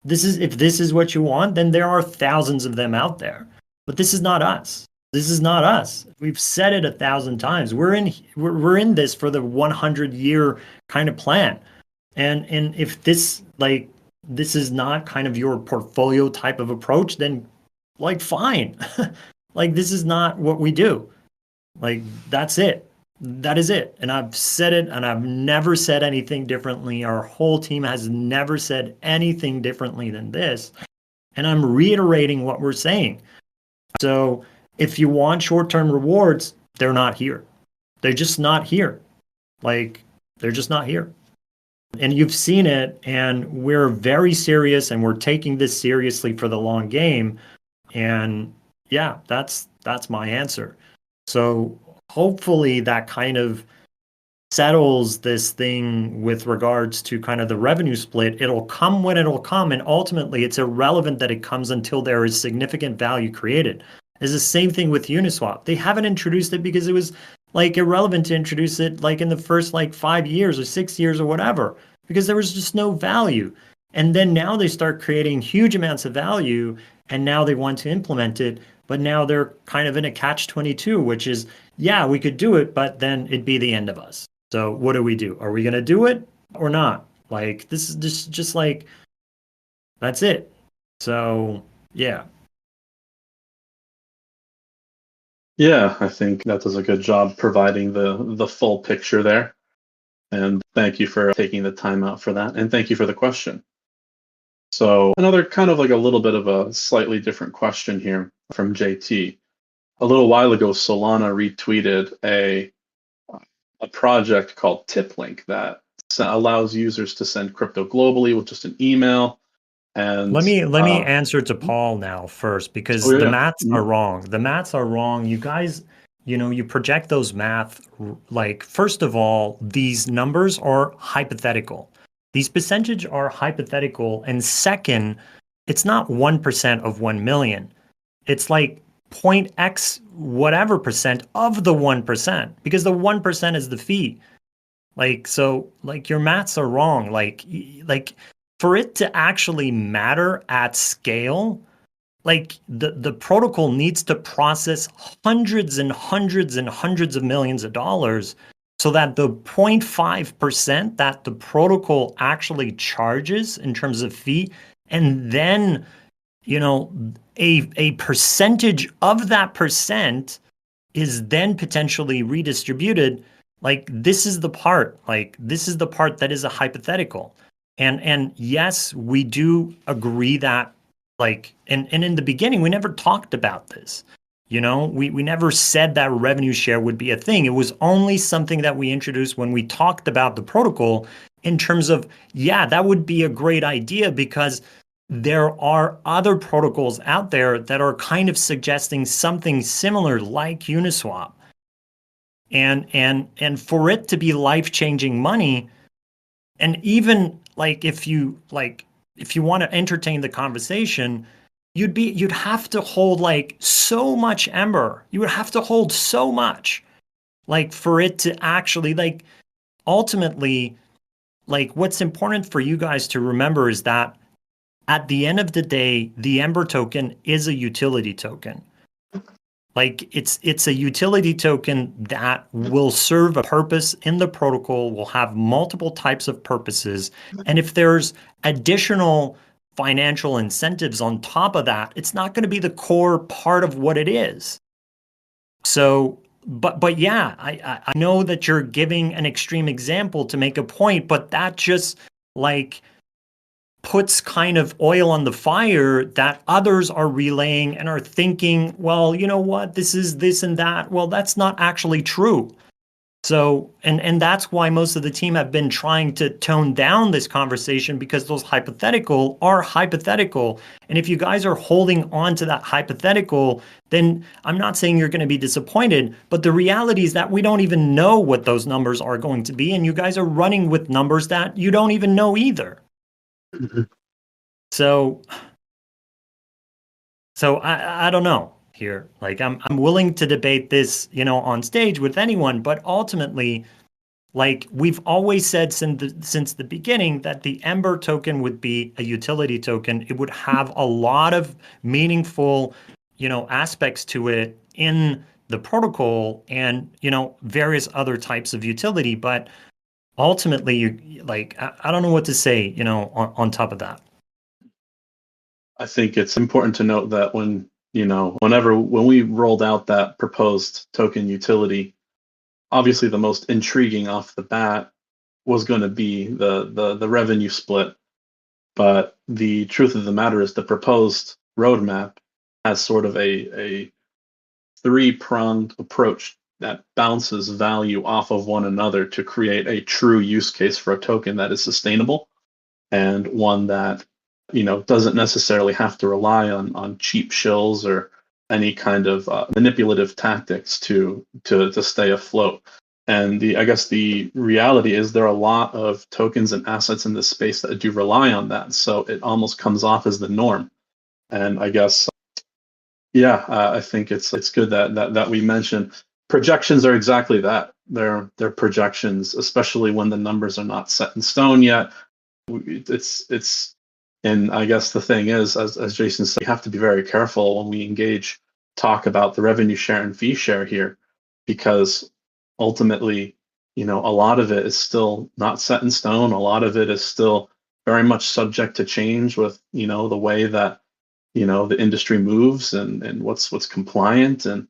If this is what you want, then there are thousands of them out there. But this is not us. This is not us. We've said it 1,000 times. We're in this for the 100-year kind of plan. And if this is not kind of your portfolio type of approach, then like fine. Like this is not what we do. Like that's it. That is it. And I've said it and I've never said anything differently. Our whole team has never said anything differently than this. And I'm reiterating what we're saying. So if you want short-term rewards, they're not here. They're just not here. Like they're just not here. And you've seen it, and we're very serious and we're taking this seriously for the long game. And yeah, that's my answer. So hopefully that kind of settles this thing with regards to kind of the revenue split. It'll come when it'll come, and ultimately it's irrelevant that it comes until there is significant value created. It's the same thing with Uniswap. They haven't introduced it because it was like irrelevant to introduce it like in the first like 5 years or 6 years or whatever, because there was just no value. And then now they start creating huge amounts of value, and now they want to implement it, but now they're kind of in a catch-22, which is, yeah, we could do it, but then it'd be the end of us. So what do we do? Are we going to do it or not? Like, this is just like, that's it. So, yeah. Yeah, I think that does a good job providing the full picture there. And thank you for taking the time out for that. And thank you for the question. So another kind of like a little bit of a slightly different question here from JT. A little while ago, Solana retweeted a project called TipLink that allows users to send crypto globally with just an email. And let me answer to Paul now first, because the maths are wrong. The maths are wrong. You guys, you project those math, like, first of all, these numbers are hypothetical. These percentages are hypothetical. And second, it's not 1% of 1 million. It's like point X whatever percent of the 1%, because the 1% is the fee. Like, so like your maths are wrong. Like for it to actually matter at scale, like the protocol needs to process hundreds and hundreds and hundreds of millions of dollars, so that the 0.5% that the protocol actually charges in terms of fee, and then a percentage of that percent is then potentially redistributed. Like this is the part that is a hypothetical. And yes, we do agree that, like, and in the beginning, we never talked about this. We never said that revenue share would be a thing. It was only something that we introduced when we talked about the protocol, in terms of, yeah, that would be a great idea, because there are other protocols out there that are kind of suggesting something similar like Uniswap. and for it to be life-changing money, and even if you want to entertain the conversation, you'd have to hold so much ember. You would have to hold so much for it to actually ultimately, what's important for you guys to remember is that at the end of the day, the Ember token is a utility token. It's a utility token that will serve a purpose in the protocol, will have multiple types of purposes. And if there's additional financial incentives on top of that, it's not going to be the core part of what it is. So, but yeah, I know that you're giving an extreme example to make a point, but that just puts kind of oil on the fire that others are relaying and are thinking, well, you know what, this is this and that. Well, that's not actually true. So, and that's why most of the team have been trying to tone down this conversation, because those hypothetical are hypothetical. And if you guys are holding on to that hypothetical, then I'm not saying you're going to be disappointed, but the reality is that we don't even know what those numbers are going to be. And you guys are running with numbers that you don't even know either. Mm-hmm. So I don't know here. I'm willing to debate this, on stage with anyone, but ultimately, we've always said since the beginning that the Ember token would be a utility token. It would have a lot of meaningful, aspects to it in the protocol and, various other types of utility, but ultimately I don't know what to say, on top of that. I think it's important to note that when we rolled out that proposed token utility, obviously the most intriguing off the bat was going to be the revenue split. But the truth of the matter is the proposed roadmap has sort of a three-pronged approach that bounces value off of one another to create a true use case for a token that is sustainable, and one that doesn't necessarily have to rely on cheap shills or any kind of manipulative tactics to stay afloat. And I guess the reality is there are a lot of tokens and assets in this space that do rely on that, so it almost comes off as the norm. And I guess I think it's good that we mention projections are exactly that. They're projections, especially when the numbers are not set in stone yet. It's and I guess the thing is, as Jason said, we have to be very careful when we talk about the revenue share and fee share here, because ultimately, a lot of it is still not set in stone. A lot of it is still very much subject to change with, the way that, the industry moves and what's compliant. And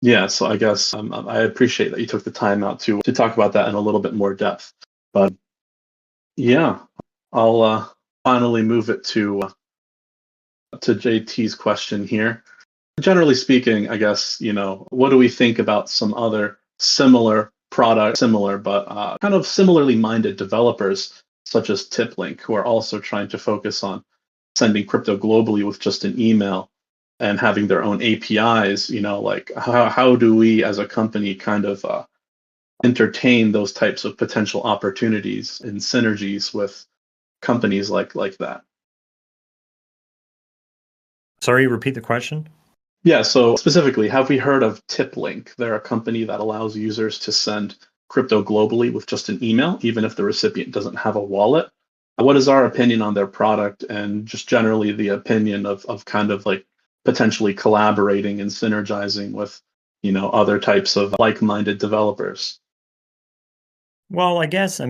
yeah, so I guess I appreciate that you took the time out to talk about that in a little bit more depth. But yeah, I'll finally move it to JT's question here. Generally speaking, I guess, what do we think about some other similar products, but kind of similarly minded developers such as TipLink, who are also trying to focus on sending crypto globally with just an email and having their own APIs? How do we as a company kind of entertain those types of potential opportunities and synergies with companies like that? Sorry, repeat the question. Yeah, so specifically, have we heard of TipLink? They're a company that allows users to send crypto globally with just an email, even if the recipient doesn't have a wallet. What is our opinion on their product, and just generally the opinion of kind of potentially collaborating and synergizing with, other types of like-minded developers? Well, I guess,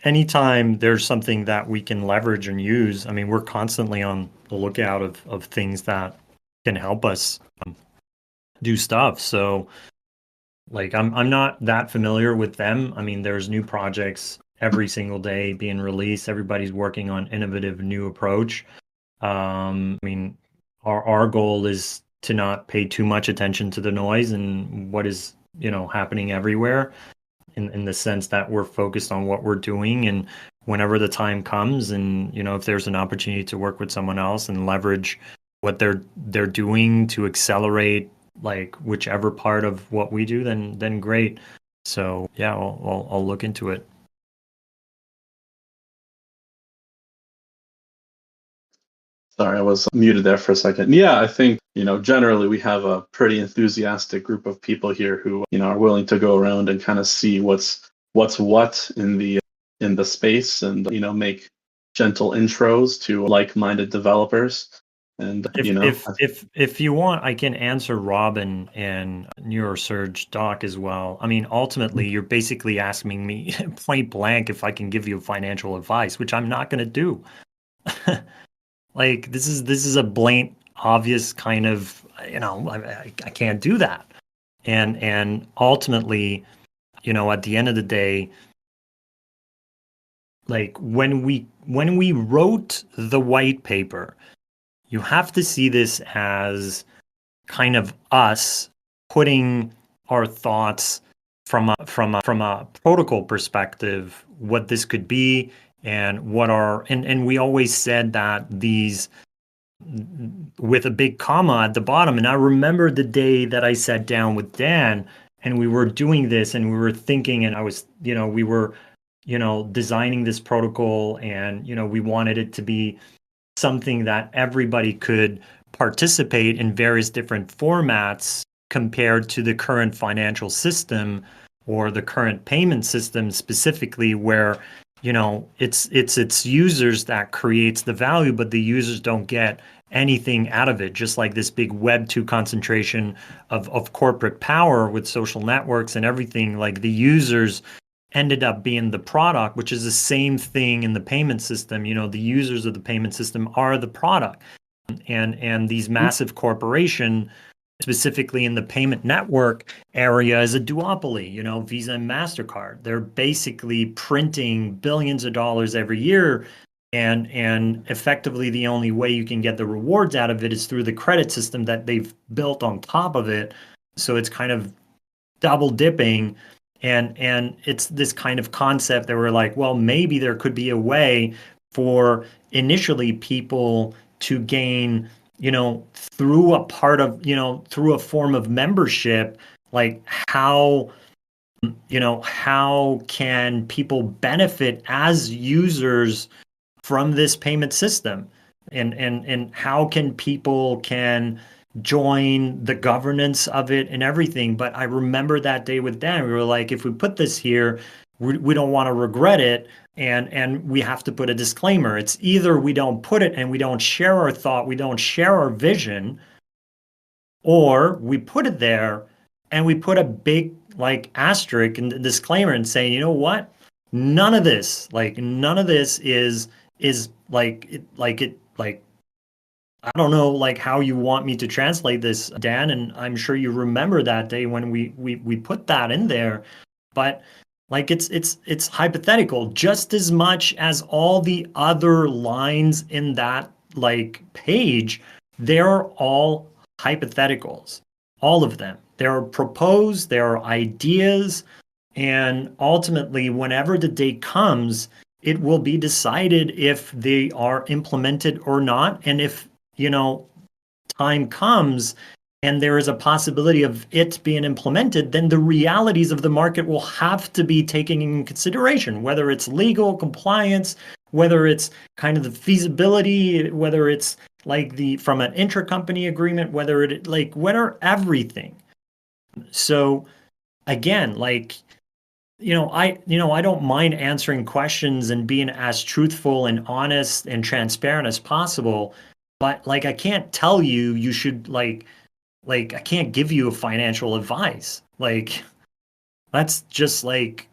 anytime there's something that we can leverage and use, we're constantly on the lookout of things that can help us do stuff. So I'm not that familiar with them. There's new projects every single day being released. Everybody's working on innovative new approach. Our goal is to not pay too much attention to the noise and what is, happening everywhere, in the sense that we're focused on what we're doing. And whenever the time comes, and if there's an opportunity to work with someone else and leverage what they're doing to accelerate like whichever part of what we do, then great. So yeah, I'll look into it. Sorry, I was muted there for a second. Yeah, I think, generally we have a pretty enthusiastic group of people here who, are willing to go around and kind of see what's what in the space and, make gentle intros to like-minded developers. And, If you want, I can answer Robin and Neurosurge Doc as well. I mean, ultimately, you're basically asking me point blank if I can give you financial advice, which I'm not going to do. Like this is a blatant, obvious kind of, I can't do that. And ultimately, at the end of the day, like when we wrote the white paper, you have to see this as kind of us putting our thoughts from a protocol perspective, what this could be, and and we always said that these with a big comma at the bottom. And I remember the day that I sat down with Dan and we were doing this and we were thinking, and I was, we were, designing this protocol, and, we wanted it to be something that everybody could participate in various different formats compared to the current financial system or the current payment system specifically, where it's users that creates the value, but the users don't get anything out of it, just like this big web 2 concentration of corporate power with social networks and everything. Like the users ended up being the product, which is the same thing in the payment system. The users of the payment system are the product, and these massive corporation, specifically in the payment network area, is a duopoly. Visa and MasterCard, they're basically printing billions of dollars every year, and effectively the only way you can get the rewards out of it is through the credit system that they've built on top of it. So it's kind of double dipping, and it's this kind of concept that we're like, well, maybe there could be a way for initially people to gain, through a part of, through a form of membership. Like how can people benefit as users from this payment system, and how can people can join the governance of it and everything. But I remember that day with Dan, we were like, if we put this here, we don't want to regret it, and we have to put a disclaimer. It's either we don't put it and we don't share our thought, we don't share our vision, or we put it there and we put a big like asterisk and disclaimer and say, you know what, none of this is like I don't know like how you want me to translate this, Dan, and I'm sure you remember that day when we put that in there. But like it's hypothetical just as much as all the other lines in that like page. They're all hypotheticals, all of them. They're proposed, they're ideas, and ultimately, whenever the day comes, it will be decided if they are implemented or not. And if, time comes and there is a possibility of it being implemented, then the realities of the market will have to be taken in consideration, whether it's legal compliance, whether it's kind of the feasibility, whether it's like the from an intracompany agreement, whether everything. So again, like, I don't mind answering questions and being as truthful and honest and transparent as possible, but like I can't tell you you should like I can't give you a financial advice. Like that's just like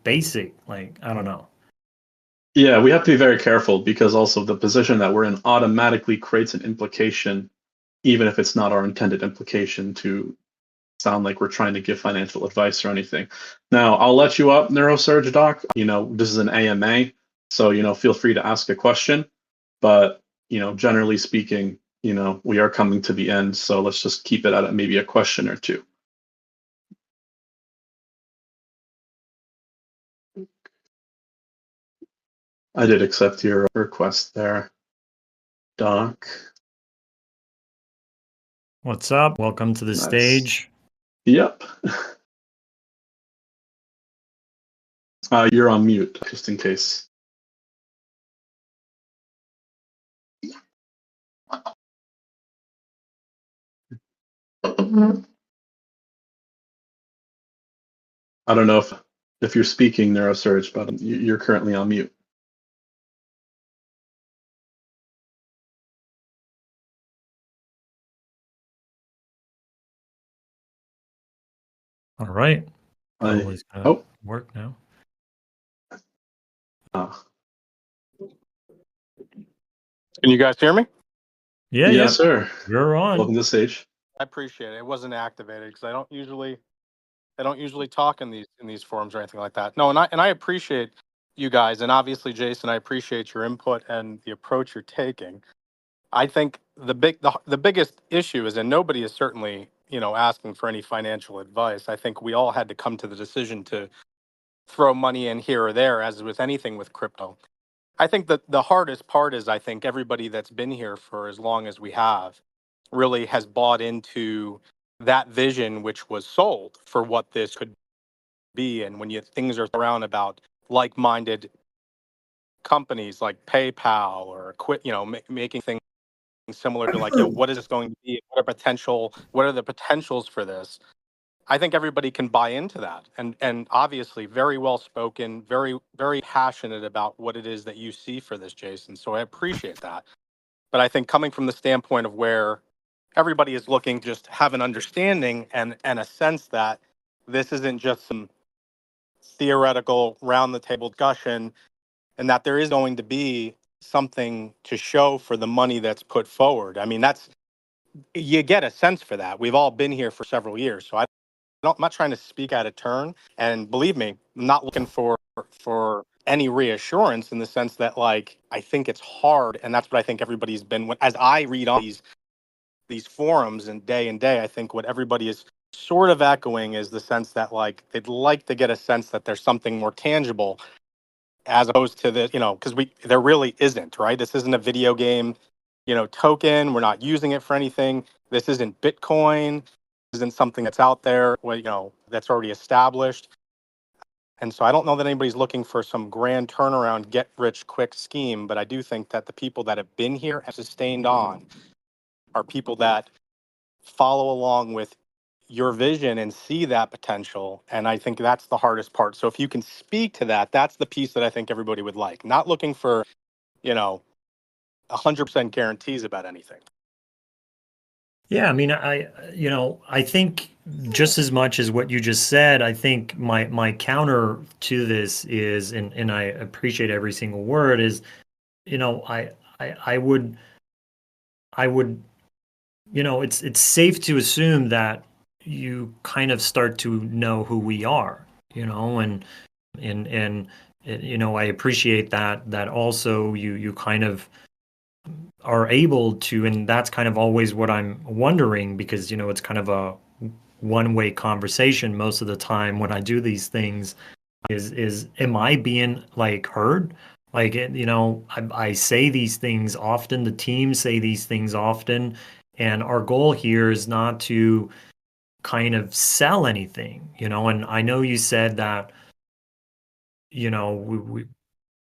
basic, like I don't know. yeah, we have to be very careful because also the position that we're in automatically creates an implication, even if it's not our intended implication to sound like we're trying to give financial advice or anything. Now, I'll let you up, Neurosurge Doc. This is an AMA, so feel free to ask a question. But generally speaking, we are coming to the end, so let's just keep it at maybe a question or two. I did accept your request there, Doc. What's up? Welcome to the Nice. stage. Yep. You're on mute, just in case. I don't know if you're speaking, NeuroSurge, but you're currently on mute. All right. Probably gonna work now. Can you guys hear me? Yeah, yes, sir. You're on. Welcome to the stage. I appreciate it. It wasn't activated because I don't usually talk in these forums or anything like that. No, and I appreciate you guys, and obviously Jason, I appreciate your input and the approach you're taking. I think the biggest issue is, and nobody is certainly asking for any financial advice. I think we all had to come to the decision to throw money in here or there, as with anything with crypto. I think that the hardest part is, I think everybody that's been here for as long as we have really has bought into that vision which was sold for what this could be. And when things are around about like-minded companies like PayPal or making things similar to, like, what is this going to be? What are the potentials for this? I think everybody can buy into that, and obviously very well spoken, very very passionate about what it is that you see for this, Jason. So I appreciate that. But I think coming from the standpoint of where everybody is looking to just have an understanding and a sense that this isn't just some theoretical round the table discussion, and that there is going to be something to show for the money that's put forward. I mean, you get a sense for that. We've all been here for several years, so I'm not trying to speak out of turn. And believe me, I'm not looking for any reassurance, in the sense that, like, I think it's hard, and that's what I think everybody's been. As I read on these forums and day, I think what everybody is sort of echoing is the sense that, like, they'd like to get a sense that there's something more tangible, as opposed to the, because there really isn't, right? This isn't a video game, token. We're not using it for anything. This isn't Bitcoin. This isn't something that's out there, that's already established. And so I don't know that anybody's looking for some grand turnaround, get rich quick scheme, but I do think that the people that have been here and sustained on are people that follow along with your vision and see that potential. And I think that's the hardest part. So if you can speak to that, that's the piece that I think everybody would like. Not looking for, 100% guarantees about anything. Yeah, I mean, I think just as much as what you just said, I think my counter to this is, and I appreciate every single word, is, I would, it's safe to assume that you kind of start to know who we are, and I appreciate that also you kind of are able to, and that's kind of always what I'm wondering, because it's kind of a one-way conversation most of the time when I do these things, is am I being, like, heard? Like, I say these things often, the team say these things often, and our goal here is not to kind of sell anything, and I know you said that,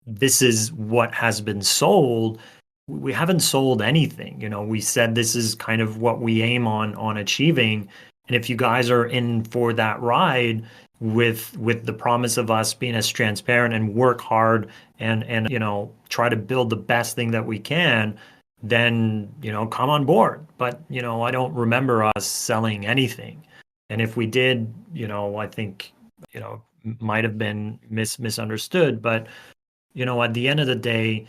this is what has been sold. We haven't sold anything. We said this is kind of what we aim on achieving. And if you guys are in for that ride with the promise of us being as transparent and work hard and try to build the best thing that we can, then come on board. But I don't remember us selling anything. And if we did, I think might have been misunderstood. But at the end of the day,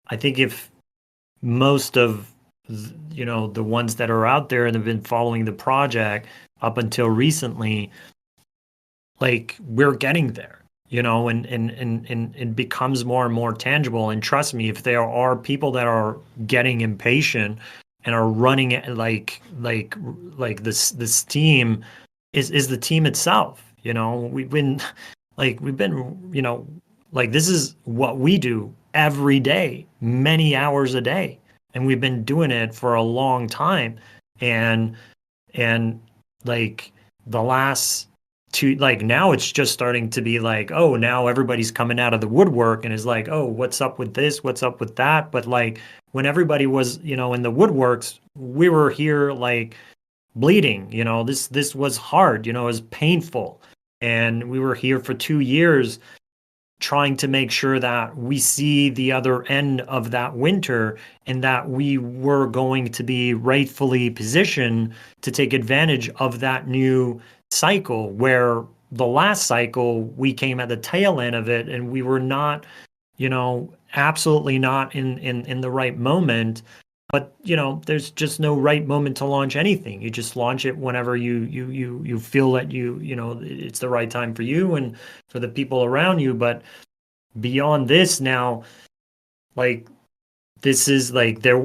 I think if most of the ones that are out there and have been following the project up until recently, like, we're getting there, and it becomes more and more tangible. And trust me, if there are people that are getting impatient and are running it like this team is the team itself. We've been like, this is what we do every day, many hours a day. And we've been doing it for a long time. and and like the last two, like now it's just starting to be like, oh, now everybody's coming out of the woodwork and is like, oh, what's up with this, what's up with that. But like when everybody was, in the woodworks, we were here like bleeding. This was hard, it was painful, and we were here for 2 years trying to make sure that we see the other end of that winter, and that we were going to be rightfully positioned to take advantage of that new cycle, where the last cycle we came at the tail end of it and we were not, absolutely not in the right moment. But there's just no right moment to launch anything. You just launch it whenever you feel that it's the right time for you and for the people around you. But beyond this now, like, this is like there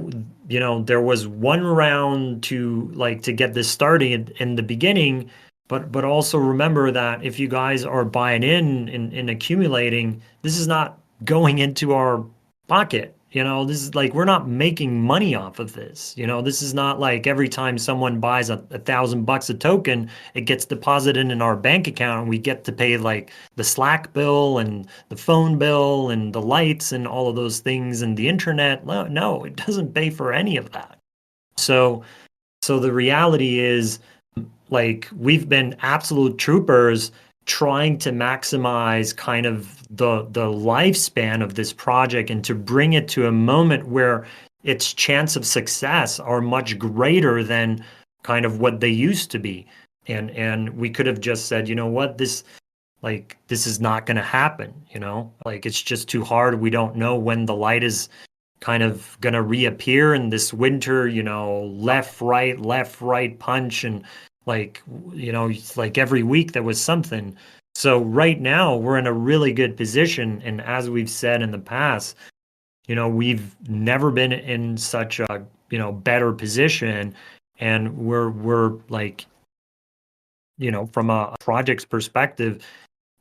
was one round to get this started in the beginning, but also remember that if you guys are buying in accumulating, this is not going into our pocket. This is like, we're not making money off of this. This is not like every time someone buys $1,000 a token, it gets deposited in our bank account and we get to pay like the Slack bill and the phone bill and the lights and all of those things and the internet. No, it doesn't pay for any of that. So the reality is, like, we've been absolute troopers trying to maximize kind of the lifespan of this project and to bring it to a moment where its chance of success are much greater than kind of what they used to be. And we could have just said, you know what, this is not going to happen, like, it's just too hard. We don't know when the light is kind of going to reappear in this winter, left, right punch. And like, it's like every week there was something. So right now we're in a really good position. And as we've said in the past, we've never been in such a, better position. And we're like, from a project's perspective,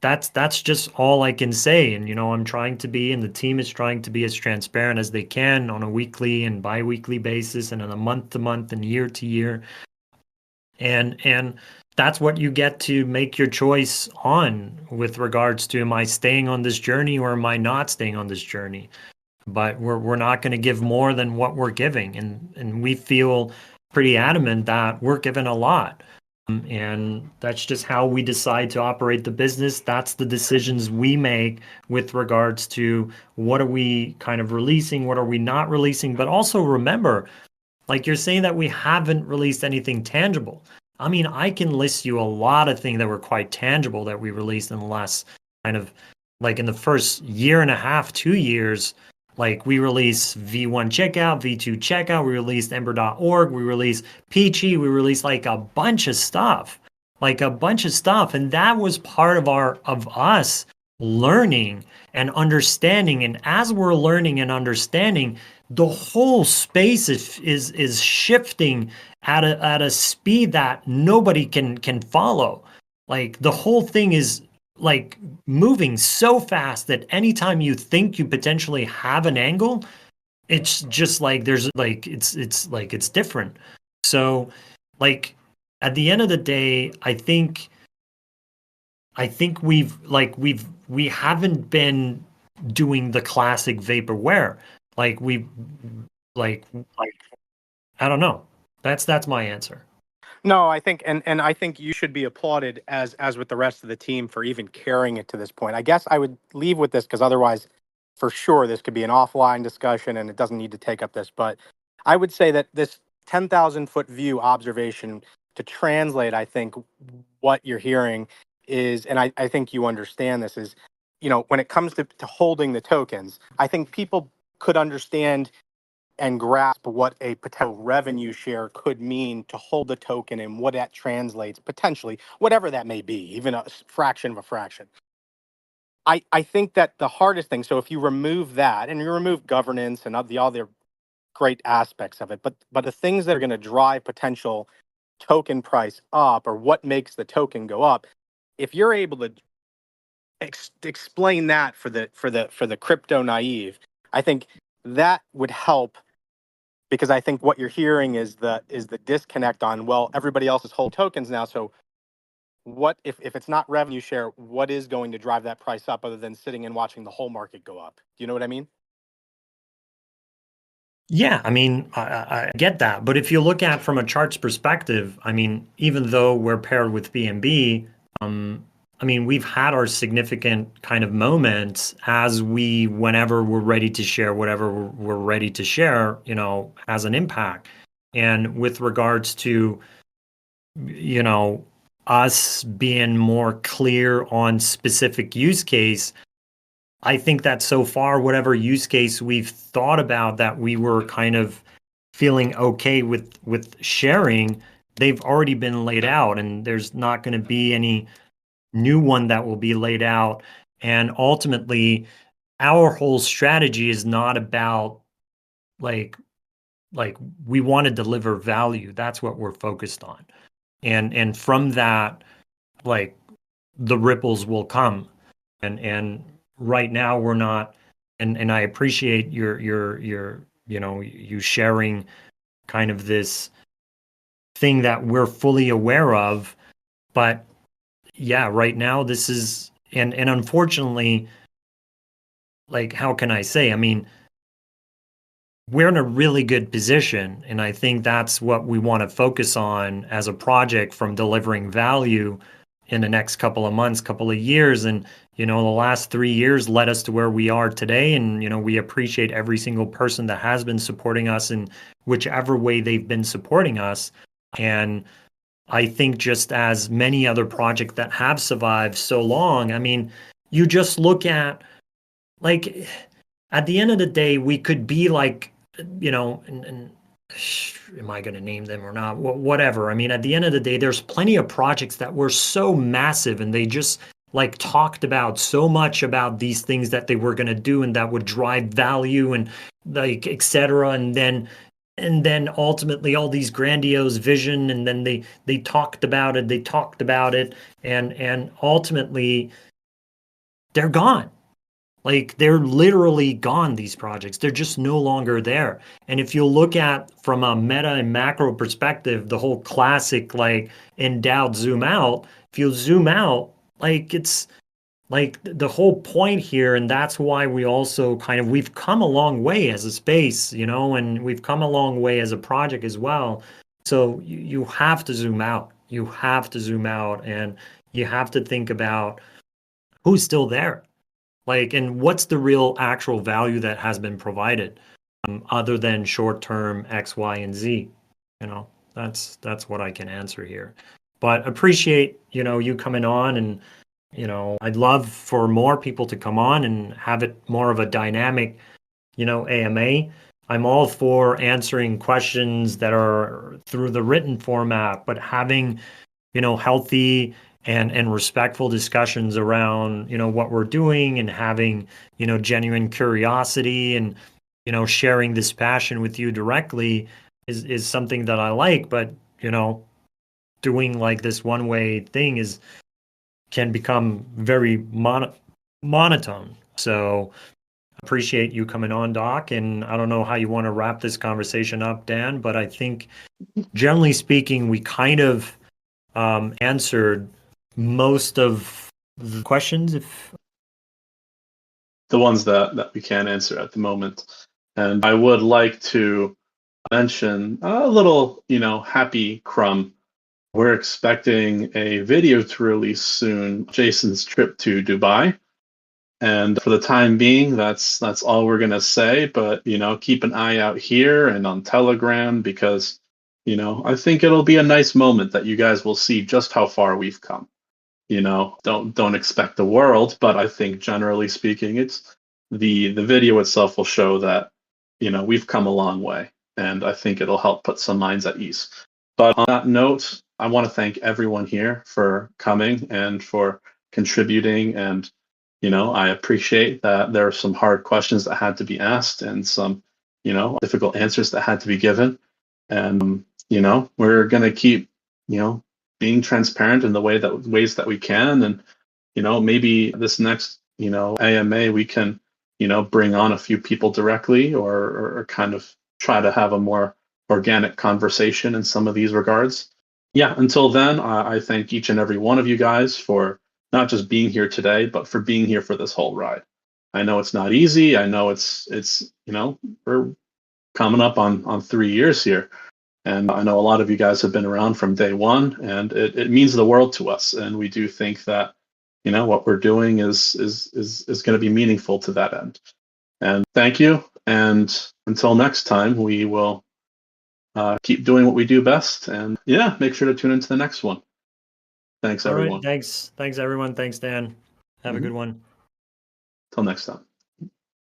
that's just all I can say. And I'm trying to be, and the team is trying to be as transparent as they can on a weekly and bi-weekly basis, and on a month to month and year to year. And that's what you get to make your choice on, with regards to, am I staying on this journey or am I not staying on this journey? But we're not going to give more than what we're giving, and we feel pretty adamant that we're giving a lot. And that's just how we decide to operate the business. That's the decisions we make with regards to what are we kind of releasing, what are we not releasing. But also remember, like, you're saying that we haven't released anything tangible. I mean, I can list you a lot of things that were quite tangible that we released in the last kind of, like, in the first year and a half, 2 years. Like, we released V1 checkout, V2 checkout, we released Ember.org, we released Peachy, we released like a bunch of stuff. And that was part of us learning and understanding. And as we're learning and understanding, the whole space is shifting at a speed that nobody can follow. Like, the whole thing is like moving so fast that anytime you think you potentially have an angle, it's just like there's like it's different. So, like, at the end of the day, I think we haven't been doing the classic vaporware. Like, like I don't know. That's my answer. No, I think, and I think you should be applauded, as with the rest of the team, for even carrying it to this point. I guess I would leave with this, because otherwise, for sure, this could be an offline discussion and it doesn't need to take up this. But I would say that this 10,000-foot view observation, to translate, I think, what you're hearing is, and I think you understand this, is, when it comes to holding the tokens, I think people could understand and grasp what a potential revenue share could mean to hold the token, and what that translates potentially, whatever that may be, even a fraction of a fraction. I think that the hardest thing, so if you remove that and you remove governance and the other great aspects of it, but the things that are going to drive potential token price up, or what makes the token go up, if you're able to explain that for the crypto naive, I think that would help because I think what you're hearing is the disconnect on, well, everybody else is holding tokens now, so what if it's not revenue share, what is going to drive that price up other than sitting and watching the whole market go up? Do you know what I mean? Yeah, I mean, I get that. But if you look at from a charts perspective, I mean, even though we're paired with BNB, I mean, we've had our significant kind of moments as whenever we're ready to share whatever we're ready to share, has an impact. And with regards to, us being more clear on specific use case, I think that so far, whatever use case we've thought about that we were kind of feeling okay with sharing, they've already been laid out, and there's not going to be any new one that will be laid out. And ultimately, our whole strategy is not about like we want to deliver value. That's what we're focused on. And from that, like the ripples will come. And right now we're not, and I appreciate your you sharing kind of this thing that we're fully aware of. But yeah, right now this is, and unfortunately, like, how can I say? I mean, we're in a really good position, and I think that's what we want to focus on as a project, from delivering value in the next couple of months, couple of years. And the last 3 years led us to where we are today, and we appreciate every single person that has been supporting us in whichever way they've been supporting us. And I think, just as many other projects that have survived so long, I mean, you just look at, like, at the end of the day, we could be like, and am I going to name them or not? Whatever. I mean, at the end of the day, there's plenty of projects that were so massive, and they just like talked about so much about these things that they were going to do and that would drive value and like, et cetera. And then ultimately all these grandiose vision, and then they talked about it, and ultimately they're gone. Like, they're literally gone, these projects. They're just no longer there. And if you look at from a meta and macro perspective, the whole classic, like, endowed zoom out, if you zoom out, like, it's like the whole point here. And that's why we also we've come a long way as a space, and we've come a long way as a project as well. So you have to zoom out. You have to zoom out, and you have to think about who's still there. Like, and what's the real actual value that has been provided, other than short-term X, Y, and Z? That's what I can answer here. But appreciate, you coming on, and, I'd love for more people to come on and have it more of a dynamic, AMA. I'm all for answering questions that are through the written format, but having, healthy and respectful discussions around, what we're doing, and having, genuine curiosity, and, sharing this passion with you directly is something that I like. But, doing like this one way thing can become very monotone. So appreciate you coming on, Doc. And I don't know how you want to wrap this conversation up, Dan, but I think generally speaking, we kind of answered most of the questions, if The ones that we can answer at the moment. And I would like to mention a little, happy crumb. We're expecting a video to release soon, Jason's trip to Dubai. And for the time being, that's all we're gonna say. But keep an eye out here and on Telegram, because I think it'll be a nice moment that you guys will see just how far we've come. Don't expect the world, but I think generally speaking, it's the video itself will show that we've come a long way, and I think it'll help put some minds at ease. But on that note, I want to thank everyone here for coming and for contributing. And I appreciate that there are some hard questions that had to be asked, and some difficult answers that had to be given. And we're gonna keep being transparent in the ways that we can. And maybe this next AMA we can bring on a few people directly, or kind of try to have a more organic conversation in some of these regards. Yeah, until then, I thank each and every one of you guys for not just being here today, but for being here for this whole ride. I know it's not easy. I know it's we're coming up on 3 years here. And I know a lot of you guys have been around from day one, and it means the world to us. And we do think that, what we're doing is going to be meaningful to that end. And thank you. And until next time, we will keep doing what we do best. And yeah, make sure to tune into the next one. Thanks, All everyone. right. Thanks, everyone. Thanks, Dan. Have a good one. Till next time.